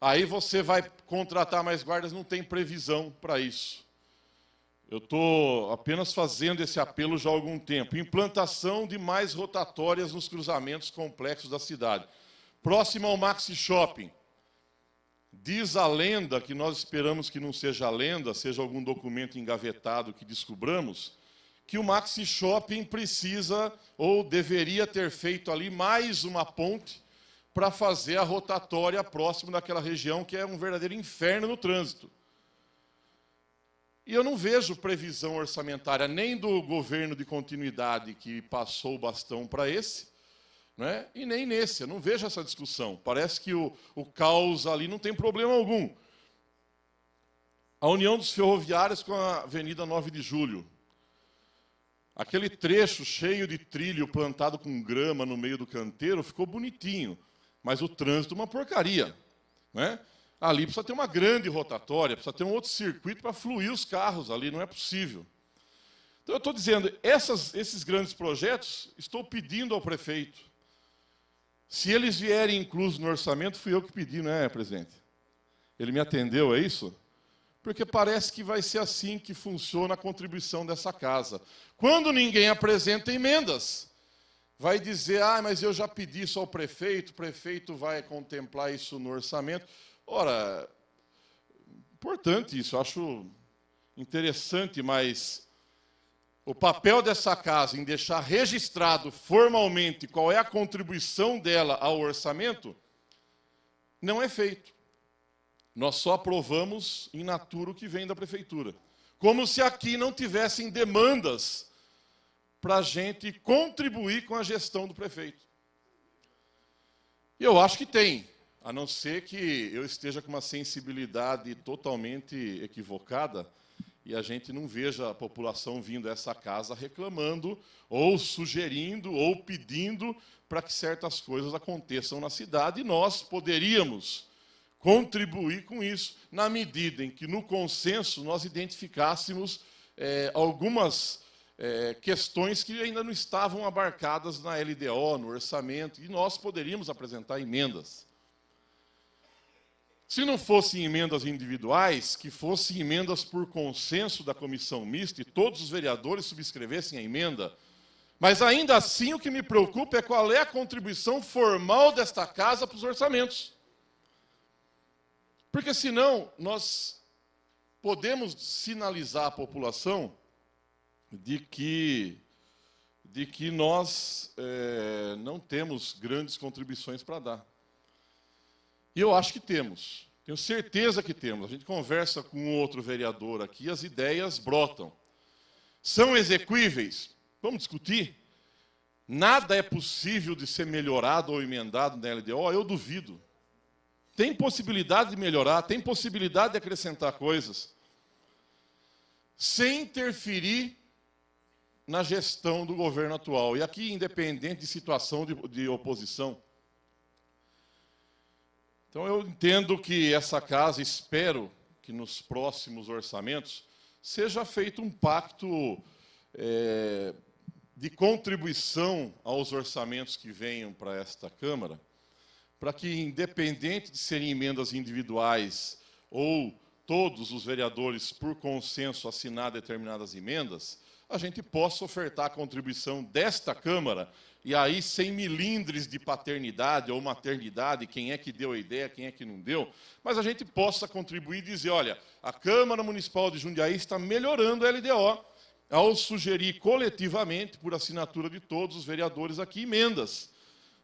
Aí você vai contratar mais guardas, não tem previsão para isso. Eu estou apenas fazendo esse apelo já há algum tempo. Implantação de mais rotatórias nos cruzamentos complexos da cidade. Próximo ao Maxi Shopping. Diz a lenda, que nós esperamos que não seja lenda, seja algum documento engavetado que descobramos, que o Maxi Shopping precisa ou deveria ter feito ali mais uma ponte para fazer a rotatória próximo daquela região, que é um verdadeiro inferno no trânsito. E eu não vejo previsão orçamentária nem do governo de continuidade que passou o bastão para esse, né? E nem nesse, eu não vejo essa discussão. Parece que o caos ali não tem problema algum. A união dos ferroviários com a Avenida 9 de Julho. Aquele trecho cheio de trilho plantado com grama no meio do canteiro ficou bonitinho, mas o trânsito é uma porcaria, né? Ali precisa ter uma grande rotatória, precisa ter um outro circuito para fluir os carros ali, não é possível. Então, eu estou dizendo, esses grandes projetos, estou pedindo ao prefeito. Se eles vierem inclusos no orçamento, fui eu que pedi, não é, presidente? Ele me atendeu, é isso? Porque parece que vai ser assim que funciona a contribuição dessa casa. Quando ninguém apresenta emendas, vai dizer, mas eu já pedi isso ao prefeito, o prefeito vai contemplar isso no orçamento. Ora, importante isso, eu acho interessante, mas o papel dessa casa em deixar registrado formalmente qual é a contribuição dela ao orçamento, não é feito. Nós só aprovamos in natura o que vem da prefeitura. Como se aqui não tivessem demandas para a gente contribuir com a gestão do prefeito. E eu acho que tem. A não ser que eu esteja com uma sensibilidade totalmente equivocada e a gente não veja a população vindo a essa casa reclamando, ou sugerindo, ou pedindo para que certas coisas aconteçam na cidade, e nós poderíamos contribuir com isso, na medida em que, no consenso, nós identificássemos algumas questões que ainda não estavam abarcadas na LDO, no orçamento, e nós poderíamos apresentar emendas. Se não fossem emendas individuais, que fossem emendas por consenso da comissão mista e todos os vereadores subscrevessem a emenda. Mas ainda assim o que me preocupa é qual é a contribuição formal desta casa para os orçamentos. Porque senão nós podemos sinalizar à população de que nós não temos grandes contribuições para dar. E eu acho que temos, tenho certeza que temos. A gente conversa com outro vereador aqui, as ideias brotam. São execuíveis? Vamos discutir? Nada é possível de ser melhorado ou emendado na LDO? Eu duvido. Tem possibilidade de melhorar, tem possibilidade de acrescentar coisas, sem interferir na gestão do governo atual. E aqui, independente de situação de oposição. Então, eu entendo que essa casa, espero que nos próximos orçamentos, seja feito um pacto de contribuição aos orçamentos que venham para esta Câmara, para que, independente de serem emendas individuais ou todos os vereadores, por consenso, assinar determinadas emendas, a gente possa ofertar a contribuição desta Câmara, e aí sem milindres de paternidade ou maternidade, quem é que deu a ideia, quem é que não deu, mas a gente possa contribuir e dizer, olha, a Câmara Municipal de Jundiaí está melhorando a LDO, ao sugerir coletivamente, por assinatura de todos os vereadores aqui, emendas,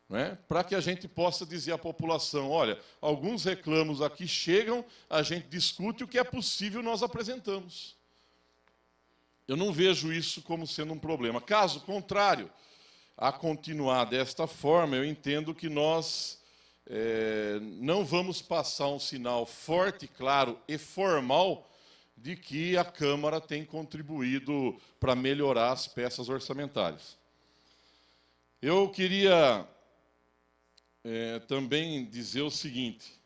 né, para que a gente possa dizer à população, olha, alguns reclamos aqui chegam, a gente discute o que é possível, nós apresentamos. Eu não vejo isso como sendo um problema. Caso contrário, a continuar desta forma, eu entendo que nós não vamos passar um sinal forte, claro e formal de que a Câmara tem contribuído para melhorar as peças orçamentárias. Eu queria também dizer o seguinte,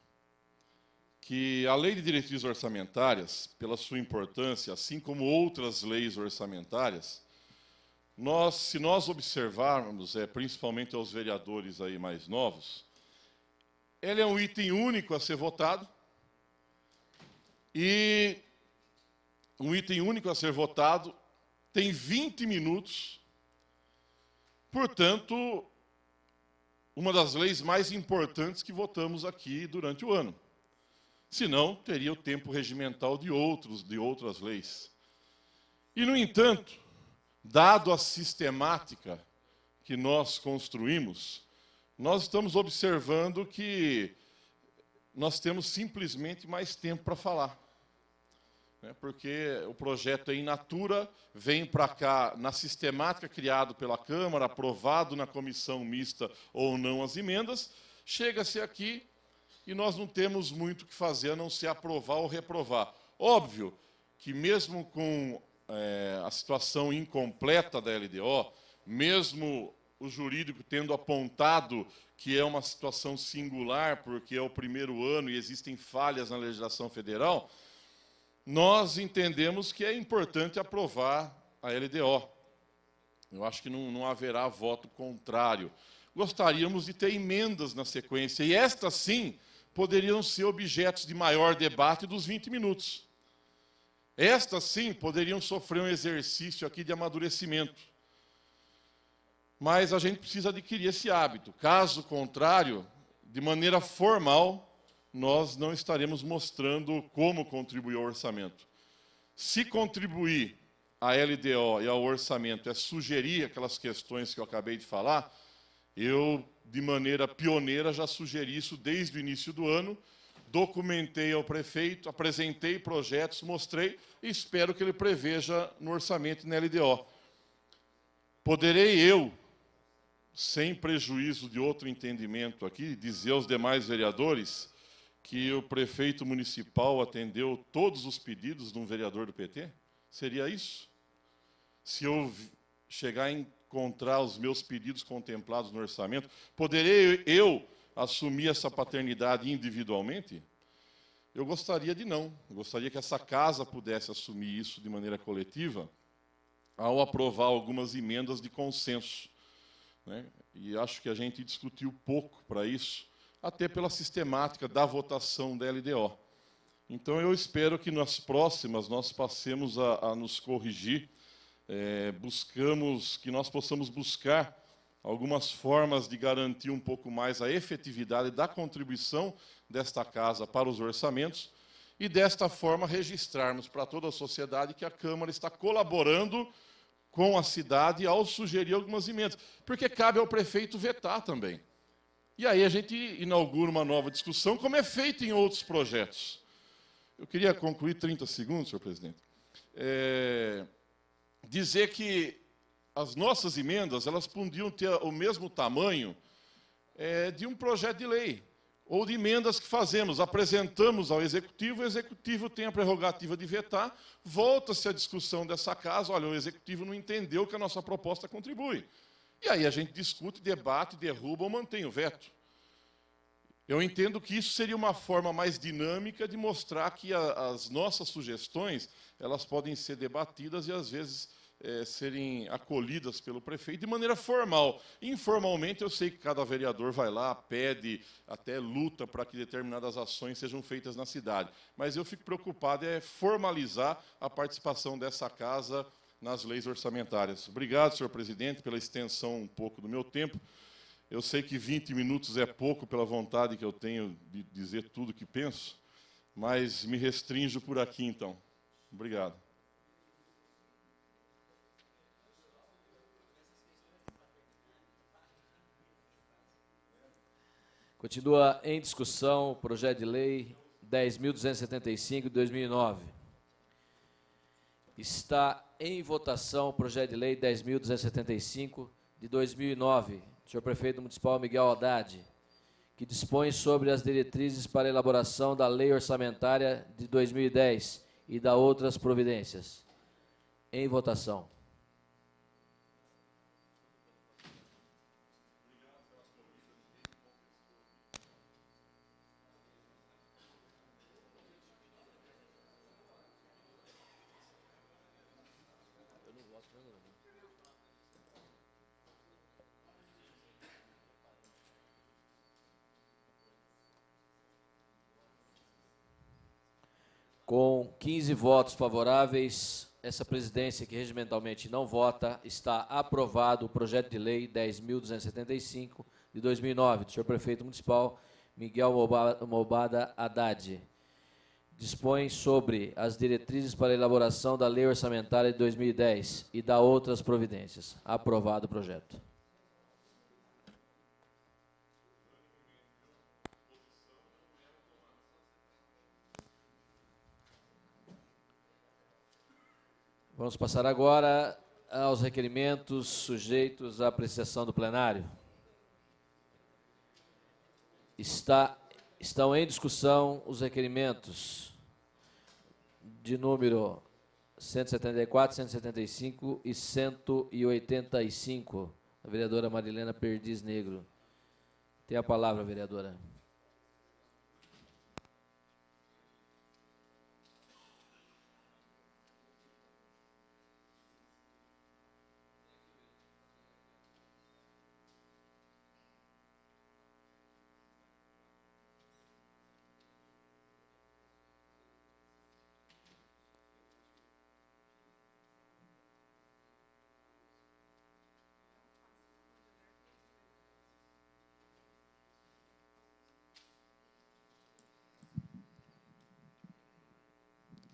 que a Lei de Diretrizes Orçamentárias, pela sua importância, assim como outras leis orçamentárias, se nós observarmos, principalmente aos vereadores aí mais novos, ele é um item único a ser votado, e um item único a ser votado tem 20 minutos, portanto, uma das leis mais importantes que votamos aqui durante o ano. Senão, teria o tempo regimental de outras leis. E, no entanto, dado a sistemática que nós construímos, nós estamos observando que nós temos simplesmente mais tempo para falar. Porque o projeto é in natura, vem para cá na sistemática criado pela Câmara, aprovado na comissão mista ou não as emendas, chega-se aqui e nós não temos muito o que fazer a não ser aprovar ou reprovar. Óbvio que mesmo com a situação incompleta da LDO, mesmo o jurídico tendo apontado que é uma situação singular, porque é o primeiro ano e existem falhas na legislação federal, nós entendemos que é importante aprovar a LDO. Eu acho que não haverá voto contrário. Gostaríamos de ter emendas na sequência, e estas, sim, poderiam ser objetos de maior debate dos 20 minutos. Estas, sim, poderiam sofrer um exercício aqui de amadurecimento. Mas a gente precisa adquirir esse hábito. Caso contrário, de maneira formal, nós não estaremos mostrando como contribuir ao orçamento. Se contribuir à LDO e ao orçamento é sugerir aquelas questões que eu acabei de falar, eu, de maneira pioneira, já sugeri isso desde o início do ano, documentei ao prefeito, apresentei projetos, mostrei e espero que ele preveja no orçamento e na LDO. Poderei eu, sem prejuízo de outro entendimento aqui, dizer aos demais vereadores que o prefeito municipal atendeu todos os pedidos de um vereador do PT? Seria isso? Se eu chegar a encontrar os meus pedidos contemplados no orçamento, poderei eu assumir essa paternidade individualmente? Eu gostaria de não. Eu gostaria que essa casa pudesse assumir isso de maneira coletiva ao aprovar algumas emendas de consenso, né? E acho que a gente discutiu pouco para isso, até pela sistemática da votação da LDO. Então, eu espero que nas próximas nós passemos a nos corrigir, que nós possamos buscar algumas formas de garantir um pouco mais a efetividade da contribuição desta casa para os orçamentos e, desta forma, registrarmos para toda a sociedade que a Câmara está colaborando com a cidade ao sugerir algumas emendas, porque cabe ao prefeito vetar também. E aí a gente inaugura uma nova discussão, como é feito em outros projetos. Eu queria concluir 30 segundos, senhor presidente. Dizer que as nossas emendas, elas podiam ter o mesmo tamanho de um projeto de lei, ou de emendas que fazemos, apresentamos ao Executivo, o Executivo tem a prerrogativa de vetar, volta-se a discussão dessa casa, olha, o Executivo não entendeu que a nossa proposta contribui. E aí a gente discute, debate, derruba ou mantém o veto. Eu entendo que isso seria uma forma mais dinâmica de mostrar que as nossas sugestões, elas podem ser debatidas e, às vezes, serem acolhidas pelo prefeito de maneira formal. Informalmente, eu sei que cada vereador vai lá, pede, até luta para que determinadas ações sejam feitas na cidade. Mas eu fico preocupado formalizar a participação dessa casa nas leis orçamentárias. Obrigado, senhor presidente, pela extensão um pouco do meu tempo. Eu sei que 20 minutos é pouco pela vontade que eu tenho de dizer tudo o que penso, mas me restrinjo por aqui, então. Obrigado. Continua em discussão o projeto de lei 10.275 de 2009. Está em votação o projeto de lei 10.275 de 2009, do senhor prefeito municipal Miguel Haddad, que dispõe sobre as diretrizes para a elaboração da lei orçamentária de 2010 e da outras providências. Em votação. Com 15 votos favoráveis, essa presidência que regimentalmente não vota, está aprovado o projeto de lei 10.275 de 2009, do senhor prefeito municipal Miguel Mobada Haddad. Dispõe sobre as diretrizes para a elaboração da lei orçamentária de 2010 e dá outras providências. Aprovado o projeto. Vamos passar agora aos requerimentos sujeitos à apreciação do plenário. Estão em discussão os requerimentos de número 174, 175 e 185. A vereadora Marilena Perdiz Negro. Tem a palavra, vereadora.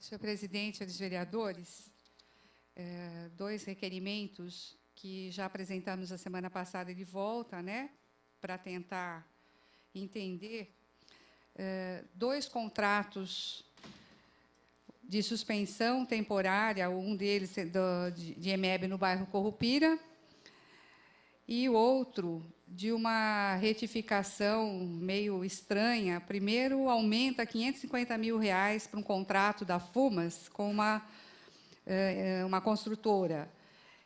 Senhor presidente, senhores vereadores, dois requerimentos que já apresentamos a semana passada de volta, né, para tentar entender, dois contratos de suspensão temporária, um deles de EMEB no bairro Corrupira, e o outro de uma retificação meio estranha. Primeiro, aumenta R$550 mil para um contrato da FUMAS com uma construtora.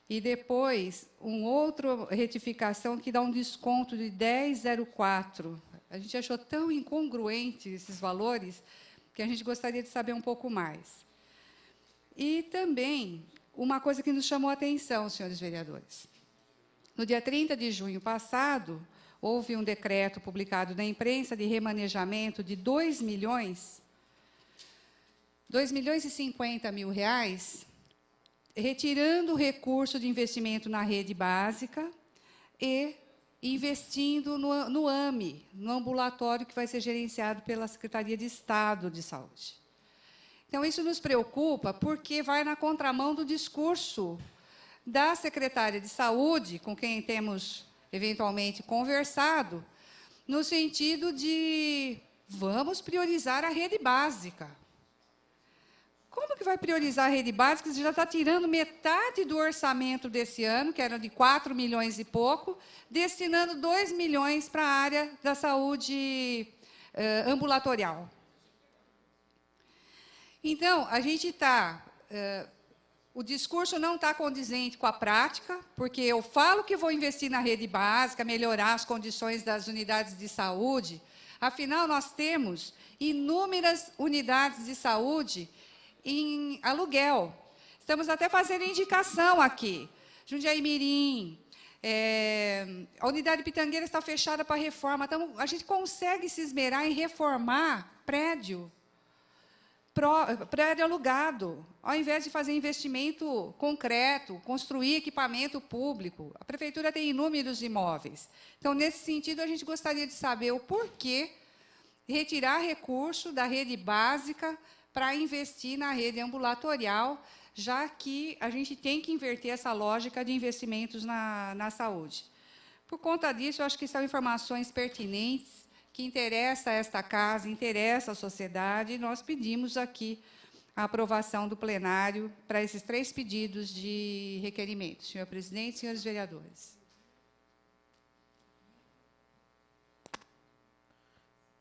E depois, outra retificação que dá um desconto de 10,04. A gente achou tão incongruente esses valores que a gente gostaria de saber um pouco mais. E também, uma coisa que nos chamou a atenção, senhores vereadores. No dia 30 de junho passado, houve um decreto publicado na imprensa de remanejamento de R$2.050.000, retirando o recurso de investimento na rede básica e investindo no AME, no ambulatório que vai ser gerenciado pela Secretaria de Estado de Saúde. Então, isso nos preocupa porque vai na contramão do discurso da secretária de Saúde, com quem temos, eventualmente, conversado, no sentido de vamos priorizar a rede básica. Como que vai priorizar a rede básica se já está tirando metade do orçamento desse ano, que era de 4 milhões e pouco, destinando 2 milhões para a área da saúde ambulatorial? Então, a gente está... o discurso não está condizente com a prática, porque eu falo que vou investir na rede básica, melhorar as condições das unidades de saúde. Afinal, nós temos inúmeras unidades de saúde em aluguel. Estamos até fazendo indicação aqui. Jundiaí Mirim, a unidade Pitangueira está fechada para reforma. Então, a gente consegue se esmerar em reformar prédio alugado, ao invés de fazer investimento concreto, construir equipamento público. A prefeitura tem inúmeros imóveis. Então, nesse sentido, a gente gostaria de saber o porquê retirar recurso da rede básica para investir na rede ambulatorial, já que a gente tem que inverter essa lógica de investimentos na saúde. Por conta disso, eu acho que são informações pertinentes, que interessa a esta casa, interessa a sociedade, e nós pedimos aqui a aprovação do plenário para esses 3 pedidos de requerimento. Senhor presidente, senhores vereadores.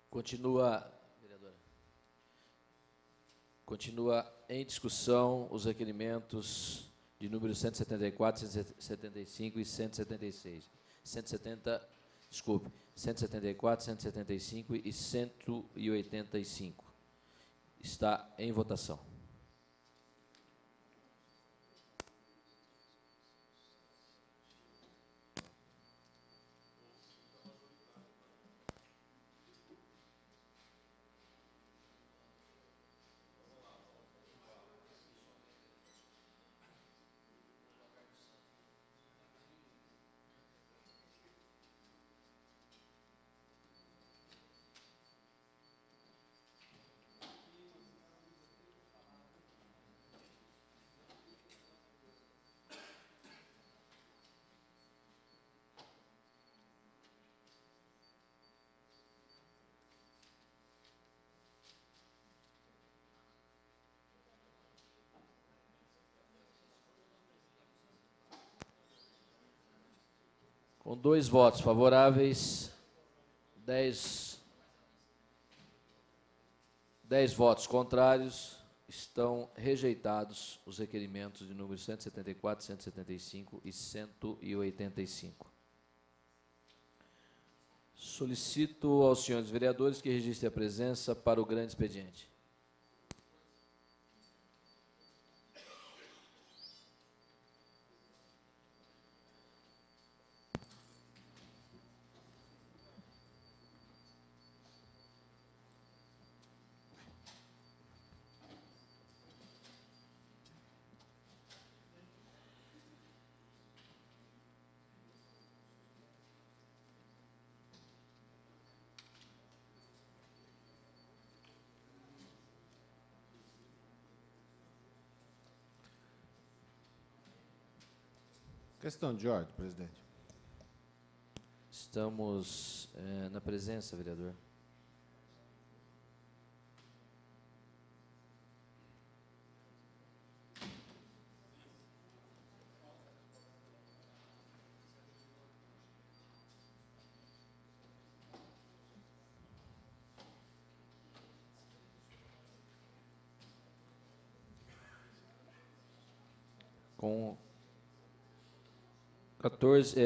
Continua em discussão os requerimentos de número 174, 175 e 176. 174, 175 e 185. Está em votação. Com 2 votos favoráveis, 10 votos contrários, estão rejeitados os requerimentos de número 174, 175 e 185. Solicito aos senhores vereadores que registrem a presença para o grande expediente. Questão de ordem, presidente. Estamos na presença, vereador. Com 14,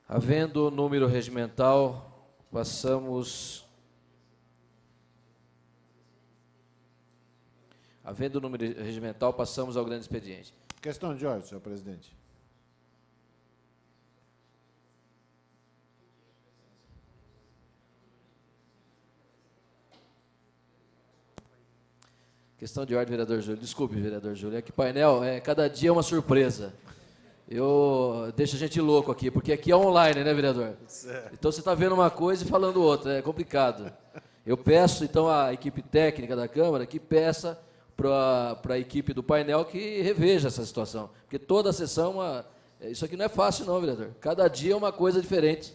havendo número regimental, passamos... Havendo número regimental, passamos ao grande expediente. Questão de ordem, senhor presidente. Questão de ordem, vereador Júlio. Desculpe, vereador Júlio. É que painel, cada dia é uma surpresa. Deixa a gente louco aqui, porque aqui é online, né, vereador? Então você está vendo uma coisa e falando outra, é complicado. Eu peço, então, à equipe técnica da Câmara que peça para a equipe do painel que reveja essa situação. Porque toda a sessão, isso aqui não é fácil não, vereador. Cada dia é uma coisa diferente.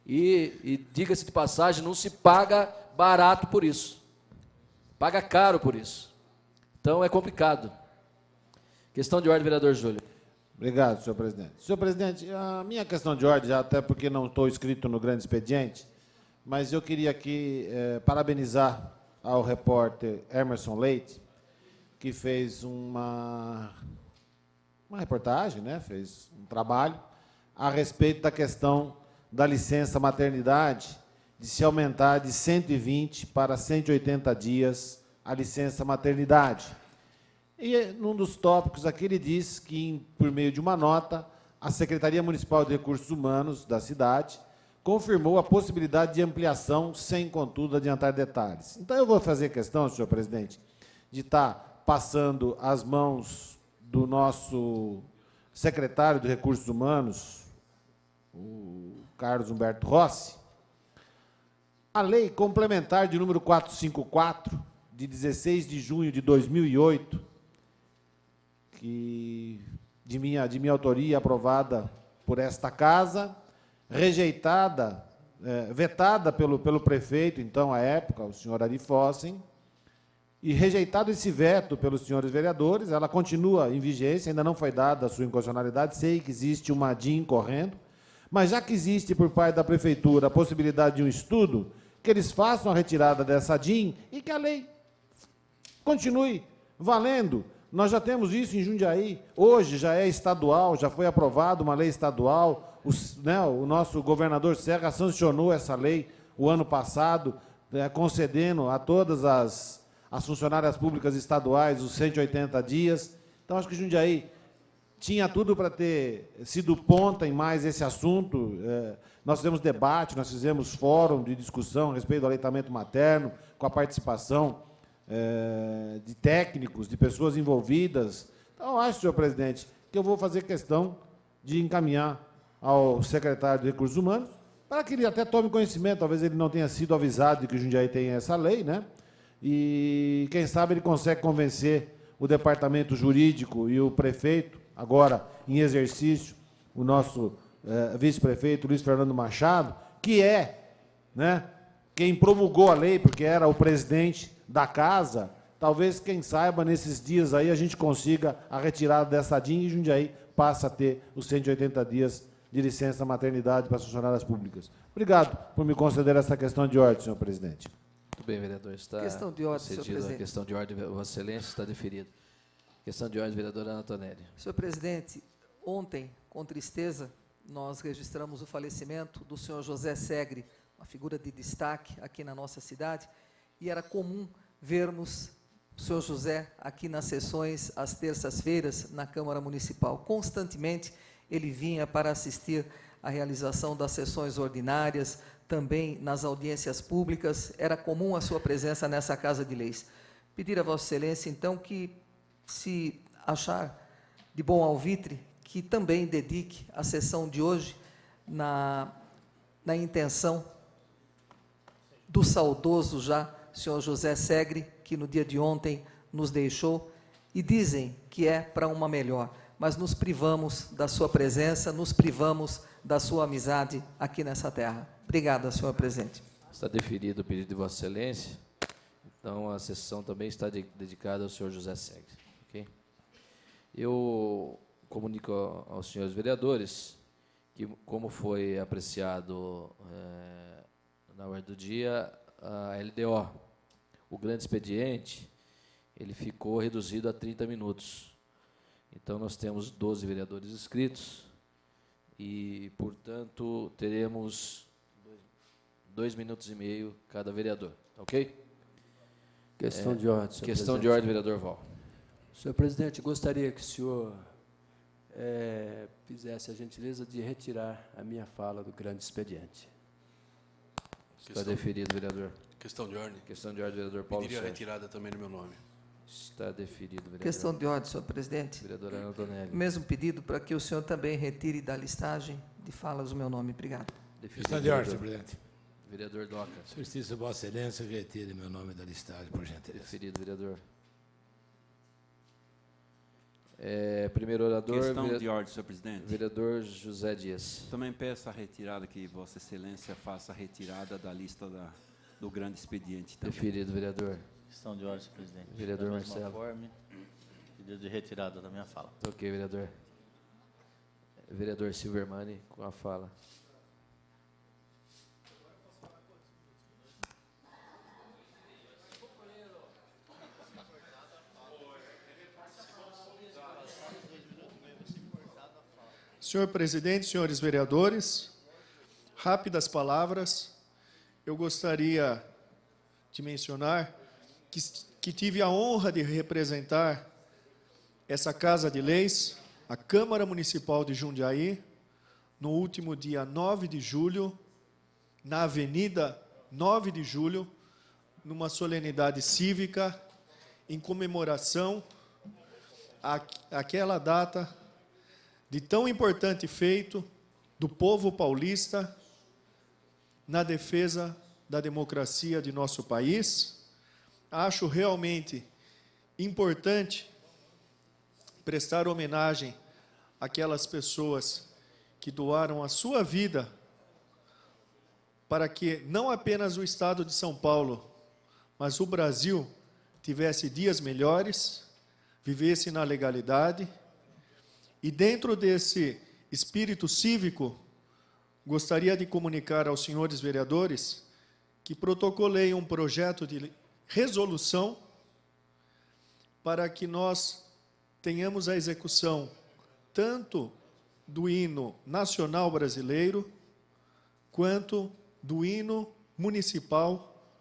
E diga-se de passagem, não se paga barato por isso. Paga caro por isso. Então é complicado. Questão de ordem, vereador Júlio. Obrigado, senhor presidente. Senhor presidente, a minha questão de ordem, já até porque não estou inscrito no grande expediente, mas eu queria aqui parabenizar ao repórter Emerson Leite, que fez uma reportagem, né? Fez um trabalho a respeito da questão da licença maternidade, de se aumentar de 120 para 180 dias a licença maternidade. E, num dos tópicos aqui, ele diz que, por meio de uma nota, a Secretaria Municipal de Recursos Humanos da cidade confirmou a possibilidade de ampliação, sem, contudo, adiantar detalhes. Então, eu vou fazer questão, senhor presidente, de estar passando as mãos do nosso secretário de Recursos Humanos, o Carlos Humberto Rossi, a lei complementar de número 454, de 16 de junho de 2008, que de minha autoria, aprovada por esta casa, rejeitada, vetada pelo prefeito, então, à época, o senhor Ari Fossen, e rejeitado esse veto pelos senhores vereadores, ela continua em vigência, ainda não foi dada a sua inconstitucionalidade, sei que existe uma DIN correndo, mas já que existe por parte da prefeitura a possibilidade de um estudo, que eles façam a retirada dessa DIN e que a lei continue valendo. Nós já temos isso em Jundiaí, hoje já é estadual, já foi aprovada uma lei estadual, o nosso governador Serra sancionou essa lei o ano passado, concedendo a todas as funcionárias públicas estaduais os 180 dias. Então, acho que Jundiaí tinha tudo para ter sido ponta em mais esse assunto. Nós fizemos debate, nós fizemos fórum de discussão a respeito do aleitamento materno, com a participação de técnicos, de pessoas envolvidas. Então, acho, senhor presidente, que eu vou fazer questão de encaminhar ao secretário de Recursos Humanos, para que ele até tome conhecimento, talvez ele não tenha sido avisado de que Jundiaí tem essa lei, né? e quem sabe ele consegue convencer o departamento jurídico e o prefeito, agora em exercício, o nosso vice-prefeito Luiz Fernando Machado, que é, né, quem promulgou a lei, porque era o presidente da casa. Talvez, quem saiba, nesses dias aí a gente consiga a retirada dessa DIN e Jundiaí passa a ter os 180 dias de licença maternidade para as funcionárias públicas. Obrigado por me conceder essa questão de ordem, senhor presidente. Muito bem, vereador. Está Questão de ordem, senhor concedida presidente. a questão de ordem, Vossa Excelência, está deferida. Questão de ordem, vereadora Ana Tonelli. Senhor presidente, ontem, com tristeza, nós registramos o falecimento do senhor José Segre, uma figura de destaque aqui na nossa cidade, e era comum vermos o senhor José aqui nas sessões, às terças-feiras, na Câmara Municipal. Constantemente, ele vinha para assistir à realização das sessões ordinárias, também nas audiências públicas, era comum a sua presença nessa Casa de Leis. Pedir a Vossa Excelência, então, que, se achar de bom alvitre, que também dedique a sessão de hoje na intenção do saudoso já senhor José Segre, que no dia de ontem nos deixou, e dizem que é para uma melhor, mas nos privamos da sua presença, nos privamos da sua amizade aqui nessa terra. Obrigado, senhor presidente. Está deferido o pedido de Vossa Excelência. Então, a sessão também está dedicada ao senhor José Segre. Ok? Eu comunico aos senhores vereadores que, como foi apreciado na ordem do dia, a LDO, o grande expediente, ele ficou reduzido a 30 minutos. Então, nós temos 12 vereadores inscritos e, portanto, teremos 2 minutos e meio cada vereador. Ok? Questão de ordem, senhor Questão presidente. de ordem, vereador Val. Senhor presidente, gostaria que o senhor fizesse a gentileza de retirar a minha fala do grande expediente. Está deferido, vereador. Questão de ordem. Questão de ordem, vereador Paulo Pediria a Sérgio. retirada também no meu nome. Está deferido, vereador. Questão de ordem, senhor presidente. Vereadora Ana Tonelli. Mesmo pedido para que o senhor também retire da listagem de falas o meu nome. Obrigado. Deferido, Questão de ordem, vereador. senhor presidente. Vereador Doca. Solicito Vossa Excelência que retire meu nome da listagem, por gentileza. Deferido, vereador. Primeiro orador, Questão de ordem, senhor presidente. vereador José Dias. Também peço a retirada, que Vossa Excelência faça a retirada da lista do grande expediente. Também. Deferido, vereador. Questão de ordem, senhor presidente. Vereador Da mesma Marcelo. forma, pedido de retirada da minha fala. Ok, vereador. Vereador Silvermani, com a fala. Senhor presidente, senhores vereadores, rápidas palavras. Eu gostaria de mencionar que tive a honra de representar essa Casa de Leis, a Câmara Municipal de Jundiaí, no último dia 9 de julho, na Avenida 9 de Julho, numa solenidade cívica, em comemoração àquela data de tão importante feito do povo paulista na defesa da democracia de nosso país. Acho realmente importante prestar homenagem àquelas pessoas que doaram a sua vida para que não apenas o Estado de São Paulo, mas o Brasil tivesse dias melhores, vivesse na legalidade. E dentro desse espírito cívico, gostaria de comunicar aos senhores vereadores que protocolei um projeto de resolução para que nós tenhamos a execução tanto do hino nacional brasileiro quanto do hino municipal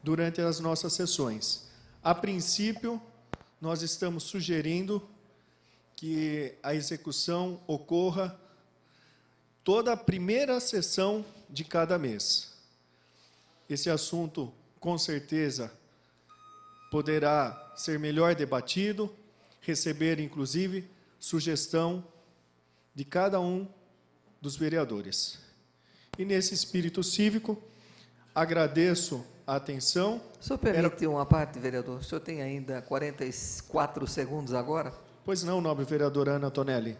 durante as nossas sessões. A princípio, nós estamos sugerindo que a execução ocorra toda a primeira sessão de cada mês. Esse assunto, com certeza, poderá ser melhor debatido, receber, inclusive, sugestão de cada um dos vereadores. E, nesse espírito cívico, agradeço a atenção. O senhor permite uma parte, vereador? O senhor tem ainda 44 segundos agora? Pois não, nobre vereadora Ana Tonelli.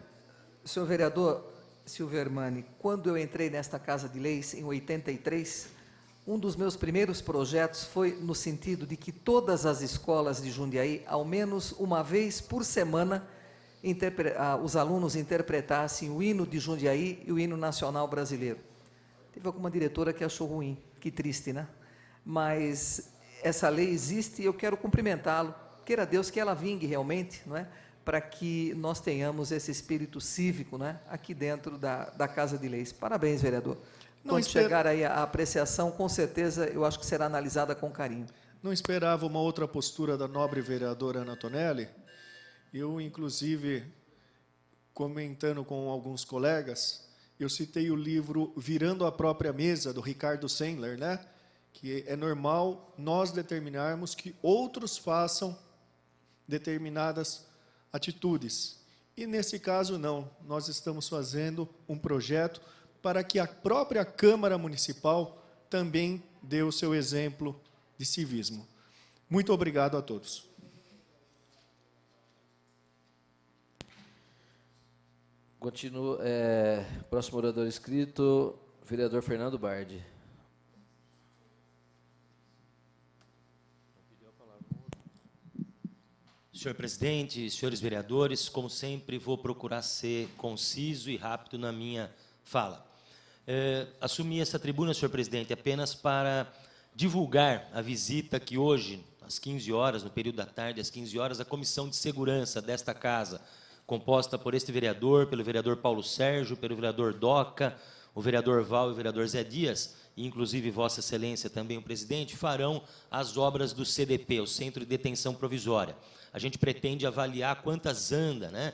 Senhor vereador Silvermani, quando eu entrei nesta Casa de Leis, em 83, um dos meus primeiros projetos foi no sentido de que todas as escolas de Jundiaí, ao menos uma vez por semana, os alunos interpretassem o hino de Jundiaí e o hino nacional brasileiro. Teve alguma diretora que achou ruim, que triste, né? Mas essa lei existe e eu quero cumprimentá-lo. Queira Deus que ela vingue realmente, não é? Para que nós tenhamos esse espírito cívico, não é? Aqui dentro da Casa de Leis. Parabéns, vereador. Quando chegar aí a apreciação, com certeza, eu acho que será analisada com carinho. Não esperava uma outra postura da nobre vereadora Ana Tonelli. Eu, inclusive, comentando com alguns colegas, eu citei o livro Virando a Própria Mesa, do Ricardo Sandler, né? Que é normal nós determinarmos que outros façam determinadas atitudes. E, nesse caso, não. Nós estamos fazendo um projeto para que a própria Câmara Municipal também dê o seu exemplo de civismo. Muito obrigado a todos. Continuo. Próximo orador inscrito, vereador Fernando Bardi. Senhor presidente, senhores vereadores, como sempre, vou procurar ser conciso e rápido na minha fala. Assumi essa tribuna, senhor presidente, apenas para divulgar a visita que hoje, às 15 horas, no período da tarde, às 15 horas, a Comissão de Segurança desta Casa, composta por este vereador, pelo vereador Paulo Sérgio, pelo vereador Doca, o vereador Val e o vereador Zé Dias, e inclusive Vossa Excelência também o presidente, farão as obras do CDP, o Centro de Detenção Provisória. A gente pretende avaliar quantas anda, né,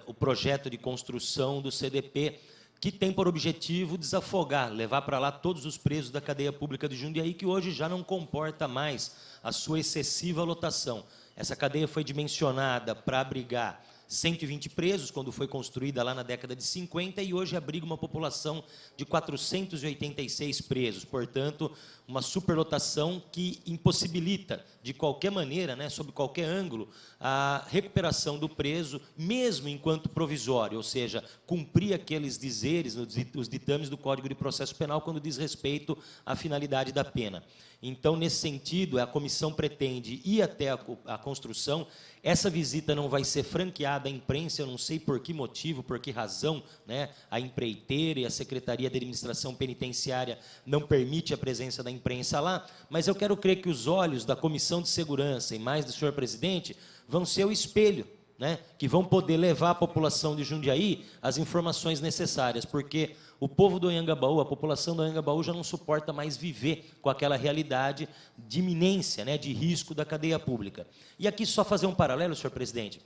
o projeto de construção do CDP, que tem por objetivo desafogar, levar para lá todos os presos da cadeia pública de Jundiaí, que hoje já não comporta mais a sua excessiva lotação. Essa cadeia foi dimensionada para abrigar 120 presos, quando foi construída lá na década de 50, e hoje abriga uma população de 486 presos. Portanto, uma superlotação que impossibilita, de qualquer maneira, né, sob qualquer ângulo, a recuperação do preso, mesmo enquanto provisório, ou seja, cumprir aqueles dizeres, os ditames do Código de Processo Penal, quando diz respeito à finalidade da pena. Então, nesse sentido, a comissão pretende ir até a construção. Essa visita não vai ser franqueada à imprensa, eu não sei por que motivo, por que razão, né, a empreiteira e a Secretaria de Administração Penitenciária não permite a presença da imprensa lá, mas eu quero crer que os olhos da Comissão de Segurança e mais do senhor presidente vão ser o espelho, né, que vão poder levar à população de Jundiaí as informações necessárias, porque o povo do Anhangabaú, a população do Anhangabaú já não suporta mais viver com aquela realidade de iminência, né, de risco da cadeia pública. E aqui só fazer um paralelo, senhor presidente,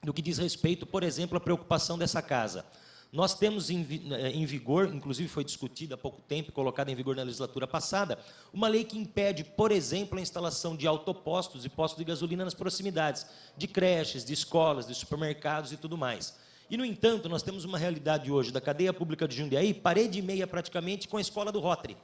do que diz respeito, por exemplo, à preocupação dessa casa. Nós temos em vigor, inclusive foi discutida há pouco tempo, colocada em vigor na legislatura passada, uma lei que impede, por exemplo, a instalação de autopostos e postos de gasolina nas proximidades de creches, de escolas, de supermercados e tudo mais. E, no entanto, nós temos uma realidade hoje da cadeia pública de Jundiaí, parede e meia praticamente, com a escola do Rotary,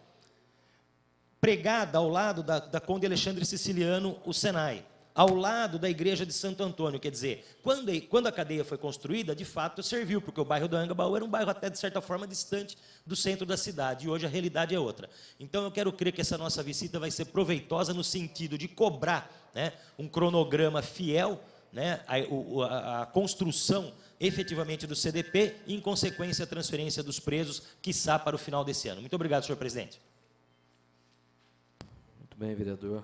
pregada ao lado da Conde Alexandre Siciliano, o Senai, ao lado da igreja de Santo Antônio. Quer dizer, quando a cadeia foi construída, de fato serviu, porque o bairro do Anhangabaú era um bairro até, de certa forma, distante do centro da cidade, e hoje a realidade é outra. Então, eu quero crer que essa nossa visita vai ser proveitosa no sentido de cobrar, né, um cronograma fiel, né, a construção efetivamente do CDP e, em consequência, a transferência dos presos, quiçá para o final desse ano. Muito obrigado, senhor presidente. Muito bem, vereador.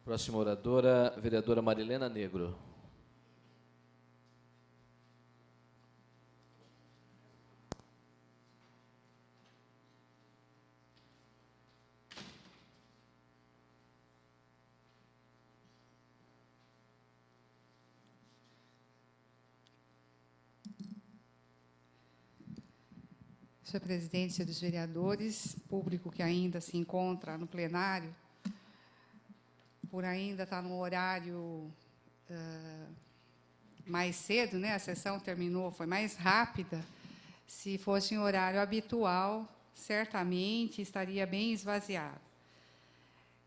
Próxima oradora, vereadora Marilena Negro. Senhor presidente, senhores vereadores, público que ainda se encontra no plenário, por ainda estar no horário mais cedo, né? A sessão terminou, foi mais rápida. Se fosse em horário habitual, certamente estaria bem esvaziado.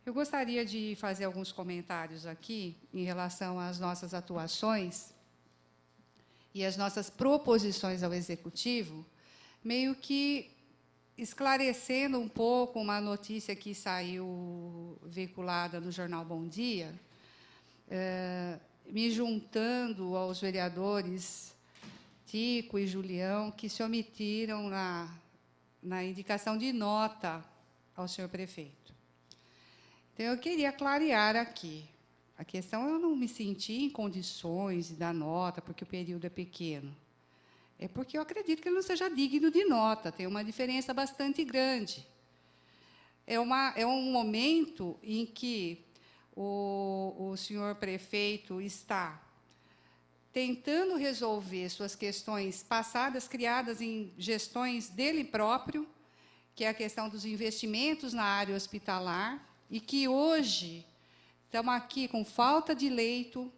Eu gostaria de fazer alguns comentários aqui em relação às nossas atuações e às nossas proposições ao Executivo, meio que esclarecendo um pouco uma notícia que saiu veiculada no jornal Bom Dia, me juntando aos vereadores Tico e Julião, que se omitiram na indicação de nota ao senhor prefeito. Então, eu queria clarear aqui. A questão, eu não me senti em condições de dar nota, porque o período é pequeno. É porque eu acredito que ele não seja digno de nota, tem uma diferença bastante grande. É um momento em que o senhor prefeito está tentando resolver suas questões passadas, criadas em gestões dele próprio, que é a questão dos investimentos na área hospitalar, e que hoje estamos aqui com falta de leito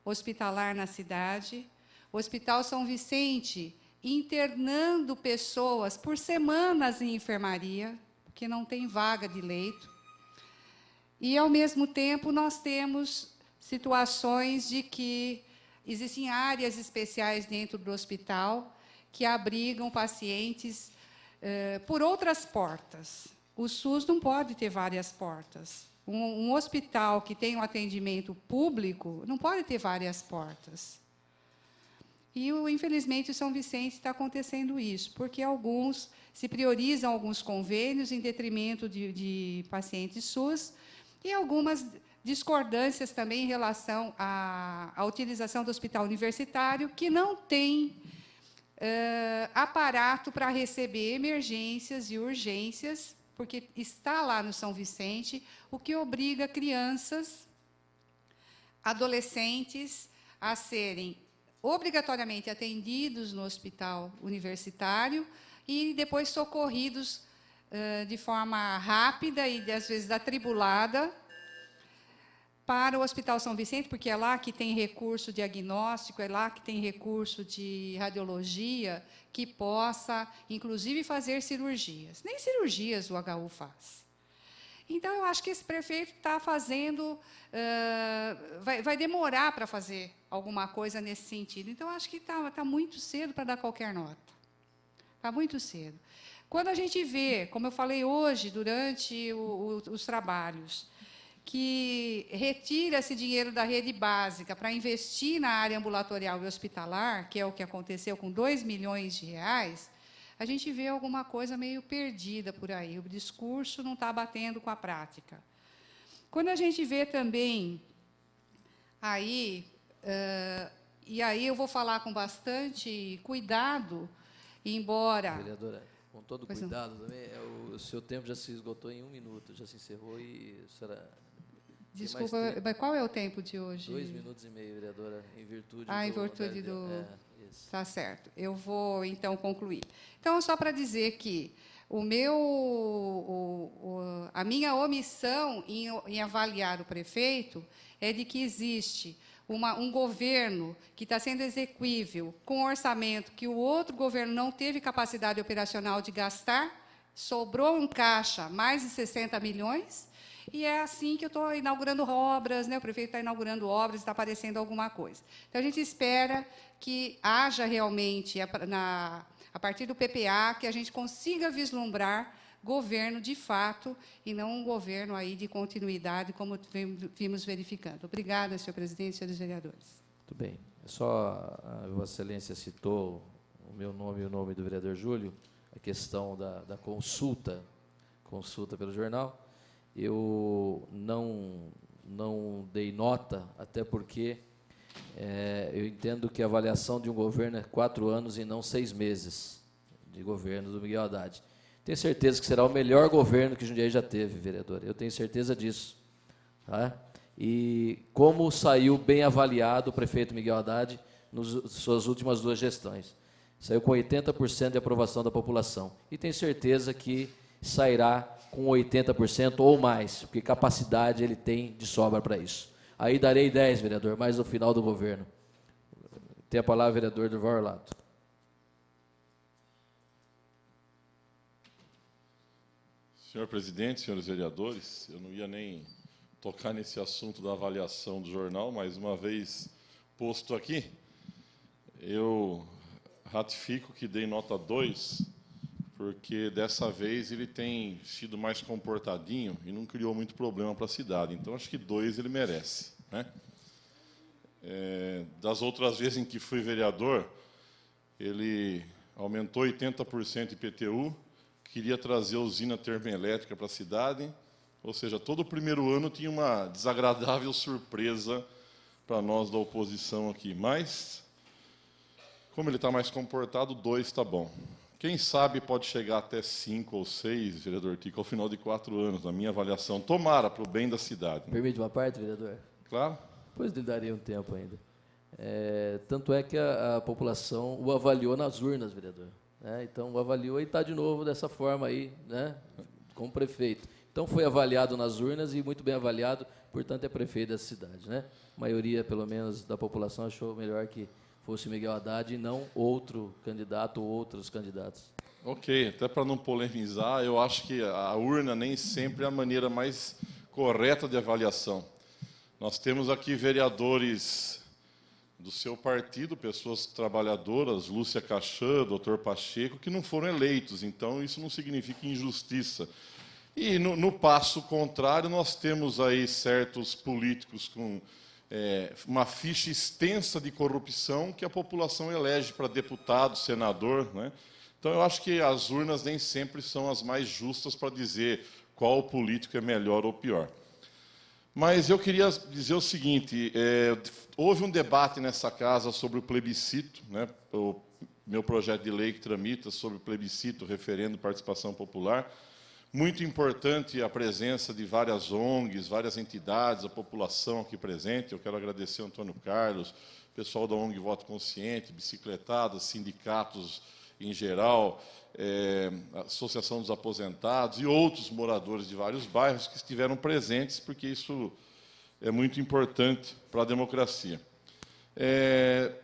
hospitalar na cidade, o Hospital São Vicente internando pessoas por semanas em enfermaria, porque não tem vaga de leito. E, ao mesmo tempo, nós temos situações de que existem áreas especiais dentro do hospital que abrigam pacientes por outras portas. O SUS não pode ter várias portas. Um hospital que tem um atendimento público não pode ter várias portas. E, infelizmente, o São Vicente está acontecendo isso, porque se priorizam alguns convênios em detrimento de pacientes SUS e algumas discordâncias também em relação à utilização do hospital universitário, que não tem aparato para receber emergências e urgências, porque está lá no São Vicente, o que obriga crianças, adolescentes, a serem obrigatoriamente atendidos no hospital universitário e depois socorridos de forma rápida e, às vezes, atribulada para o Hospital São Vicente, porque é lá que tem recurso diagnóstico, é lá que tem recurso de radiologia, que possa, inclusive, fazer cirurgias. Nem cirurgias o HU faz. Então, eu acho que esse prefeito está fazendo... vai demorar para fazer alguma coisa nesse sentido. Então, acho que está muito cedo para dar qualquer nota. Está muito cedo. Quando a gente vê, como eu falei hoje, durante os trabalhos, que retira esse dinheiro da rede básica para investir na área ambulatorial e hospitalar, que é o que aconteceu com 2 milhões de reais, a gente vê alguma coisa meio perdida por aí. O discurso não está batendo com a prática. Quando a gente vê também aí, e aí eu vou falar com bastante cuidado, embora... Vereadora, com todo cuidado também, o seu tempo já se esgotou em 1 minuto, já se encerrou e a senhora... Desculpa, mas qual é o tempo de hoje? 2 minutos e meio, vereadora, em virtude em virtude do... Tá certo. Eu vou, então, concluir. Então, só para dizer que a minha omissão em avaliar o prefeito é de que existe um governo que está sendo exequível com um orçamento que o outro governo não teve capacidade operacional de gastar, sobrou um caixa mais de 60 milhões, e é assim que eu estou inaugurando obras, né? O prefeito está inaugurando obras, está aparecendo alguma coisa. Então, a gente espera que haja realmente, a partir do PPA, que a gente consiga vislumbrar governo de fato, e não um governo aí de continuidade, como vimos verificando. Obrigada, senhor presidente e senhores vereadores. Muito bem. A Vossa Excelência citou o meu nome e o nome do vereador Júlio, a questão da consulta pelo jornal. Eu não dei nota, até porque eu entendo que a avaliação de um governo é 4 anos e não 6 meses de governo do Miguel Haddad. Tenho certeza que será o melhor governo que Jundiaí já teve, vereador. Eu tenho certeza disso. Tá? E como saiu bem avaliado o prefeito Miguel Haddad nas suas últimas 2 gestões. Saiu com 80% de aprovação da população. E tenho certeza que sairá com 80% ou mais, porque capacidade ele tem de sobra para isso. Aí darei 10, vereador, mais no final do governo. Tem a palavra o vereador Durval Orlato. Senhor presidente, senhores vereadores, eu não ia nem tocar nesse assunto da avaliação do jornal, mas uma vez posto aqui, eu ratifico que dei nota 2, porque dessa vez ele tem sido mais comportadinho e não criou muito problema para a cidade. Então, acho que 2 ele merece, né? Das outras vezes em que fui vereador, ele aumentou 80% IPTU, queria trazer usina termoelétrica para a cidade, ou seja, todo o primeiro ano tinha uma desagradável surpresa para nós da oposição aqui. Mas, como ele está mais comportado, 2 está bom. Quem sabe pode chegar até 5 ou 6, vereador Tico, ao final de 4 anos, na minha avaliação. Tomara, para o bem da cidade. Permite uma parte, vereador? Claro. Pois lhe daria um tempo ainda. Tanto é que a população o avaliou nas urnas, vereador. Então, o avaliou e está de novo dessa forma aí, né, como prefeito. Então, foi avaliado nas urnas e muito bem avaliado, portanto, é prefeito da cidade, né? A maioria, pelo menos, da população achou melhor que fosse Miguel Haddad e não outro candidato ou outros candidatos. Ok, até para não polemizar, eu acho que a urna nem sempre é a maneira mais correta de avaliação. Nós temos aqui vereadores do seu partido, pessoas trabalhadoras, Lúcia Cachã, doutor Pacheco, que não foram eleitos, então isso não significa injustiça. E no passo contrário, nós temos aí certos políticos com uma ficha extensa de corrupção que a população elege para deputado, senador, né? Então, eu acho que as urnas nem sempre são as mais justas para dizer qual político é melhor ou pior. Mas eu queria dizer o seguinte, houve um debate nessa casa sobre o plebiscito, né? O meu projeto de lei que tramita sobre o plebiscito, referendo, participação popular. Muito importante a presença de várias ONGs, várias entidades, a população aqui presente. Eu quero agradecer ao Antônio Carlos, pessoal da ONG Voto Consciente, bicicletadas, sindicatos em geral, Associação dos Aposentados e outros moradores de vários bairros que estiveram presentes, porque isso é muito importante para a democracia.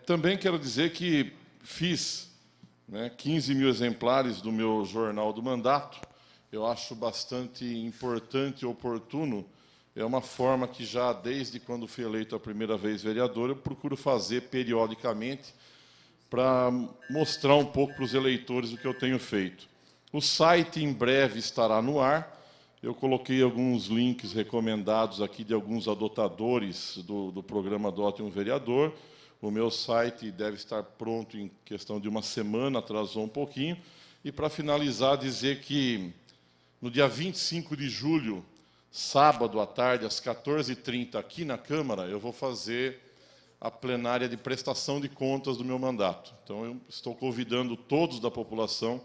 Também quero dizer que fiz 15 mil exemplares do meu jornal do mandato. Eu acho bastante importante e oportuno. É uma forma que já, desde quando fui eleito a primeira vez vereador, eu procuro fazer periodicamente para mostrar um pouco para os eleitores o que eu tenho feito. O site em breve estará no ar. Eu coloquei alguns links recomendados aqui de alguns adotadores do programa Adote um Vereador. O meu site deve estar pronto em questão de uma semana, atrasou um pouquinho. E, para finalizar, dizer que no dia 25 de julho, sábado à tarde, às 14h30, aqui na Câmara, eu vou fazer a plenária de prestação de contas do meu mandato. Então, eu estou convidando todos da população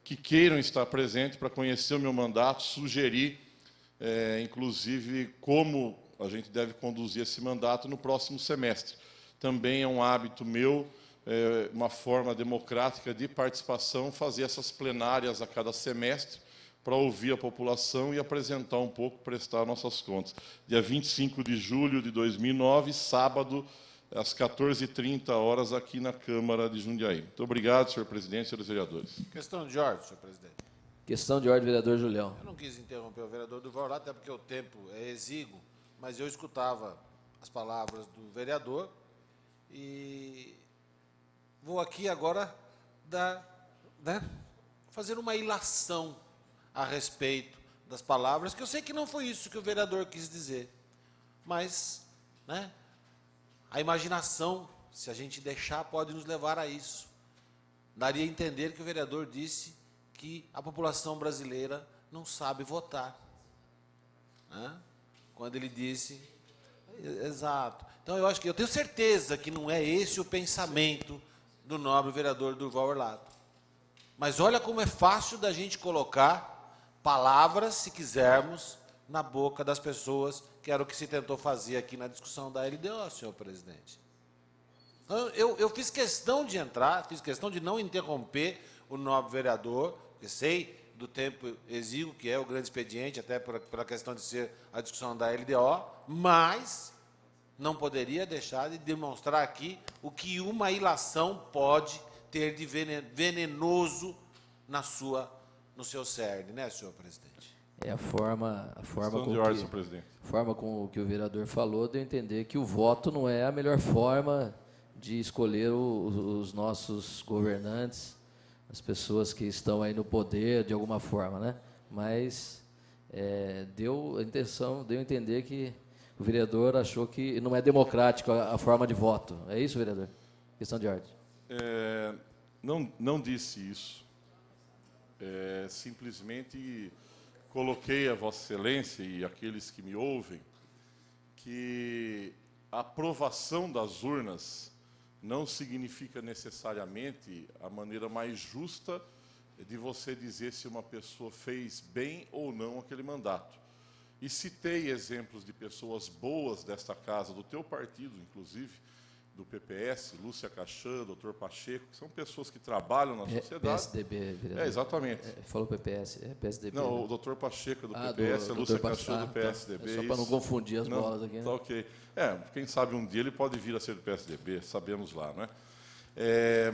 que queiram estar presentes para conhecer o meu mandato, sugerir, inclusive, como a gente deve conduzir esse mandato no próximo semestre. Também é um hábito meu, uma forma democrática de participação, fazer essas plenárias a cada semestre, para ouvir a população e apresentar um pouco, prestar nossas contas. Dia 25 de julho de 2009, sábado, às 14h30, aqui na Câmara de Jundiaí. Muito obrigado, senhor presidente e senhores vereadores. Questão de ordem, senhor presidente. Questão de ordem, vereador Julião. Eu não quis interromper o vereador Durval, até porque o tempo é exíguo, mas eu escutava as palavras do vereador e vou aqui agora fazer uma ilação a respeito das palavras, que eu sei que não foi isso que o vereador quis dizer, mas, a imaginação, se a gente deixar, pode nos levar a isso. Daria a entender que o vereador disse que a população brasileira não sabe votar, quando ele disse... Exato. Então, eu acho que eu tenho certeza que não é esse o pensamento do nobre vereador Durval Orlato. Mas olha como é fácil da gente colocar palavras, se quisermos, na boca das pessoas, que era o que se tentou fazer aqui na discussão da LDO, senhor presidente. Então, eu fiz questão de entrar, fiz questão de não interromper o nobre vereador, porque sei do tempo exíguo que é o grande expediente, até pela questão de ser a discussão da LDO, mas não poderia deixar de demonstrar aqui o que uma ilação pode ter de venenoso no seu cerne, senhor presidente? É a forma Questão com de ordem, que, senhor presidente. forma com que o vereador falou, de eu entender que o voto não é a melhor forma de escolher os nossos governantes, as pessoas que estão aí no poder, de alguma forma, né? Mas deu a entender que o vereador achou que não é democrático a forma de voto. É isso, vereador? Questão de ordem. Não disse isso. Simplesmente coloquei a Vossa Excelência e aqueles que me ouvem que a aprovação das urnas não significa necessariamente a maneira mais justa de você dizer se uma pessoa fez bem ou não aquele mandato. E citei exemplos de pessoas boas desta casa, do teu partido, inclusive, do PPS, Lúcia Cachã, doutor Pacheco, que são pessoas que trabalham na sociedade. PSDB, vereador. Exatamente. Falou PPS, PSDB. Não, né? o doutor Pacheco do PPS, a Lúcia Cachã do PSDB. Tá. Só para não confundir as bolas aqui, né? Tá ok. Quem sabe um dia ele pode vir a ser do PSDB, sabemos lá, né?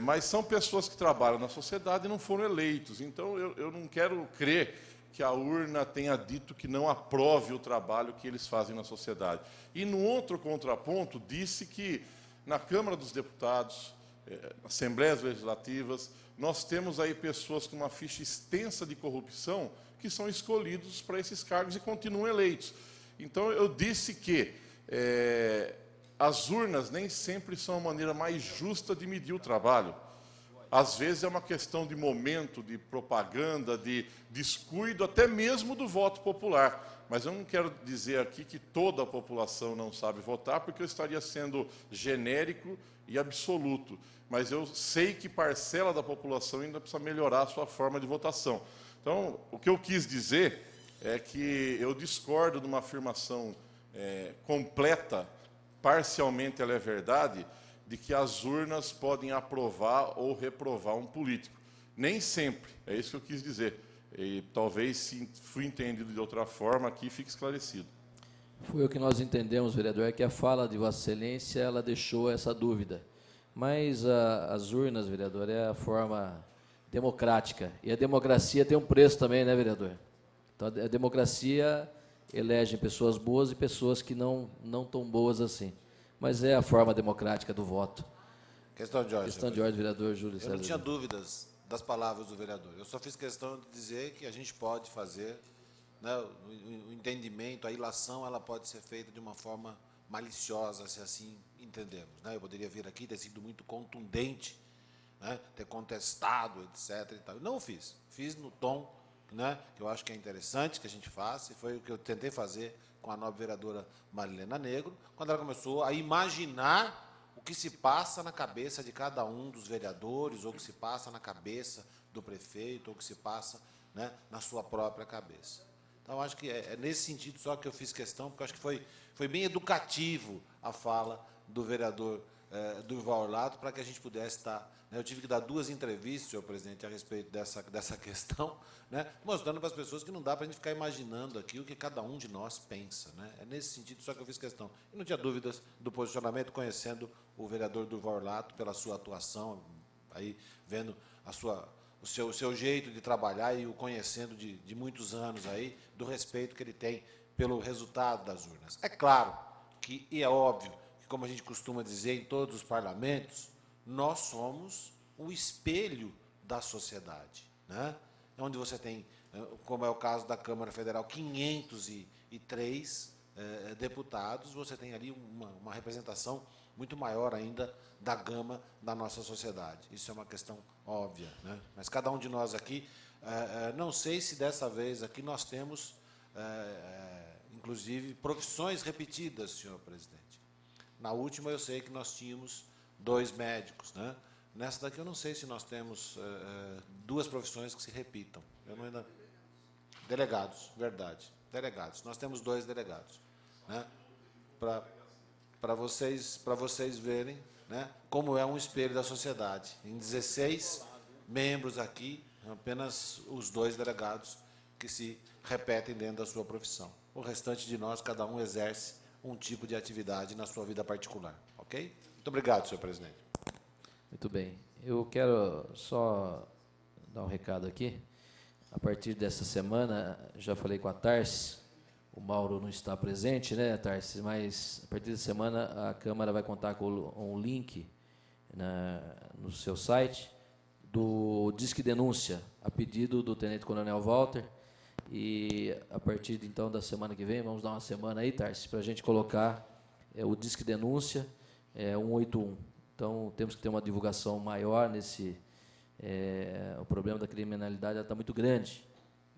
Mas são pessoas que trabalham na sociedade e não foram eleitos. Então, eu não quero crer que a urna tenha dito que não aprove o trabalho que eles fazem na sociedade. E, no outro contraponto, disse que na Câmara dos Deputados, Assembleias Legislativas, nós temos aí pessoas com uma ficha extensa de corrupção que são escolhidos para esses cargos e continuam eleitos. Então, eu disse que as urnas nem sempre são a maneira mais justa de medir o trabalho. Às vezes é uma questão de momento, de propaganda, de descuido, até mesmo do voto popular. Mas eu não quero dizer aqui que toda a população não sabe votar, porque eu estaria sendo genérico e absoluto. Mas eu sei que parcela da população ainda precisa melhorar a sua forma de votação. Então, o que eu quis dizer é que eu discordo de uma afirmação completa, parcialmente ela é verdade, de que as urnas podem aprovar ou reprovar um político. Nem sempre, é isso que eu quis dizer. E talvez, se fui entendido de outra forma, aqui fique esclarecido. Foi o que nós entendemos, vereador, é que a fala de Vossa Excelência ela deixou essa dúvida. Mas as urnas, vereador, é a forma democrática. E a democracia tem um preço também, né, vereador? Então, a democracia elege pessoas boas e pessoas que não tão boas assim. Mas é a forma democrática do voto. Questão de ordem. Questão de ordem, vereador Júlio César. Eu não tinha dúvidas das palavras do vereador. Eu só fiz questão de dizer que a gente pode fazer, né, o entendimento, a ilação, ela pode ser feita de uma forma maliciosa, se assim entendemos. Né? Eu poderia vir aqui, ter sido muito contundente, né, ter contestado, etc. E tal. Eu não o fiz. Fiz no tom, né, que eu acho que é interessante que a gente faça, e foi o que eu tentei fazer com a nobre vereadora Marilena Negro, quando ela começou a imaginar o que se passa na cabeça de cada um dos vereadores, ou o que se passa na cabeça do prefeito, ou o que se passa, né, na sua própria cabeça. Então, acho que é nesse sentido só que eu fiz questão, porque acho que foi bem educativo a fala do vereador Durval Orlato, para que a gente pudesse estar... Né, eu tive que dar 2 entrevistas, senhor presidente, a respeito dessa questão, né, mostrando para as pessoas que não dá para a gente ficar imaginando aqui o que cada um de nós pensa. Né? É nesse sentido só que eu fiz questão. E não tinha dúvidas do posicionamento, conhecendo o vereador Durval Orlato pela sua atuação, aí vendo o seu jeito de trabalhar e o conhecendo de muitos anos aí, do respeito que ele tem pelo resultado das urnas. É claro que, e é óbvio, que como a gente costuma dizer em todos os parlamentos, nós somos o espelho da sociedade, né? Onde você tem, como é o caso da Câmara Federal, 503 deputados, você tem ali uma representação muito maior ainda da gama da nossa sociedade. Isso é uma questão óbvia, né? Mas cada um de nós aqui, não sei se dessa vez aqui nós temos, inclusive, profissões repetidas, senhor presidente. Na última eu sei que nós tínhamos 2 médicos, né? Nessa daqui eu não sei se nós temos 2 profissões que se repitam. Eu não ainda... Delegados, verdade. Delegados. Nós temos 2 delegados, né? Para vocês verem, né, como é um espelho da sociedade. Em 16 membros aqui, apenas os 2 delegados que se repetem dentro da sua profissão. O restante de nós, cada um exerce um tipo de atividade na sua vida particular. Ok? Muito obrigado, senhor presidente. Muito bem. Eu quero só dar um recado aqui. a partir dessa semana, já falei com a Tarsi, o Mauro não está presente, né, Tarsi? Mas a partir da semana a Câmara vai contar com um link no seu site do Disque Denúncia, a pedido do Tenente Coronel Walter. E a partir então da semana que vem, vamos dar uma semana aí, Tarsi, para a gente colocar o Disque Denúncia 181. Então temos que ter uma divulgação maior nesse. O problema da criminalidade está muito grande.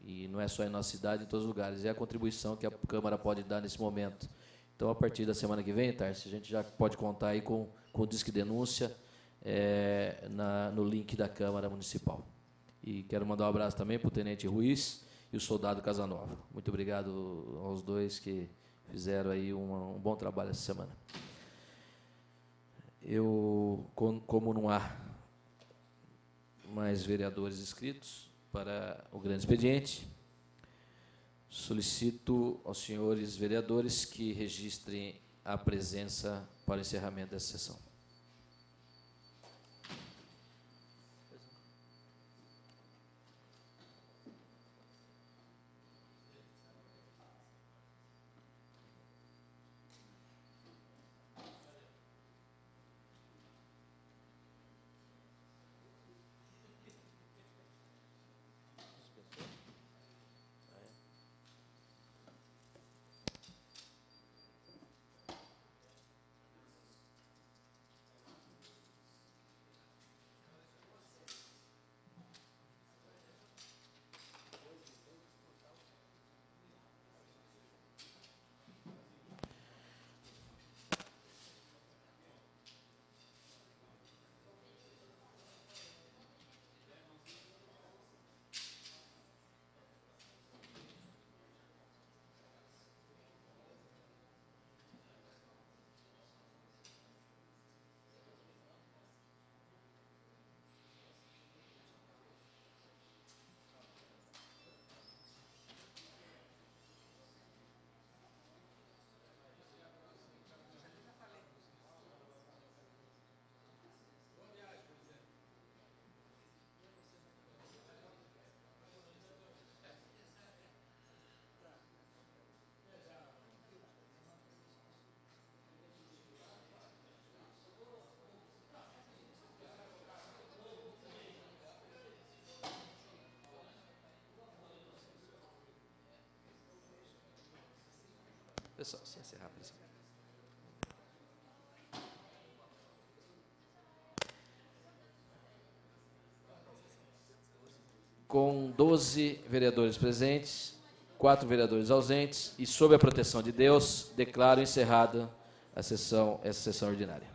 E não é só em nossa cidade, em todos os lugares. É a contribuição que a Câmara pode dar nesse momento. Então, a partir da semana que vem, Tarsi, a gente já pode contar aí com o Disque Denúncia no link da Câmara Municipal. E quero mandar um abraço também para o Tenente Ruiz e o Soldado Casanova. Muito obrigado aos dois que fizeram aí um bom trabalho essa semana. Como não há mais vereadores inscritos para o grande expediente, solicito aos senhores vereadores que registrem a presença para o encerramento dessa sessão. Pessoal, só encerrar, pessoal. Com 12 vereadores presentes, 4 vereadores ausentes e sob a proteção de Deus, declaro encerrada essa sessão ordinária.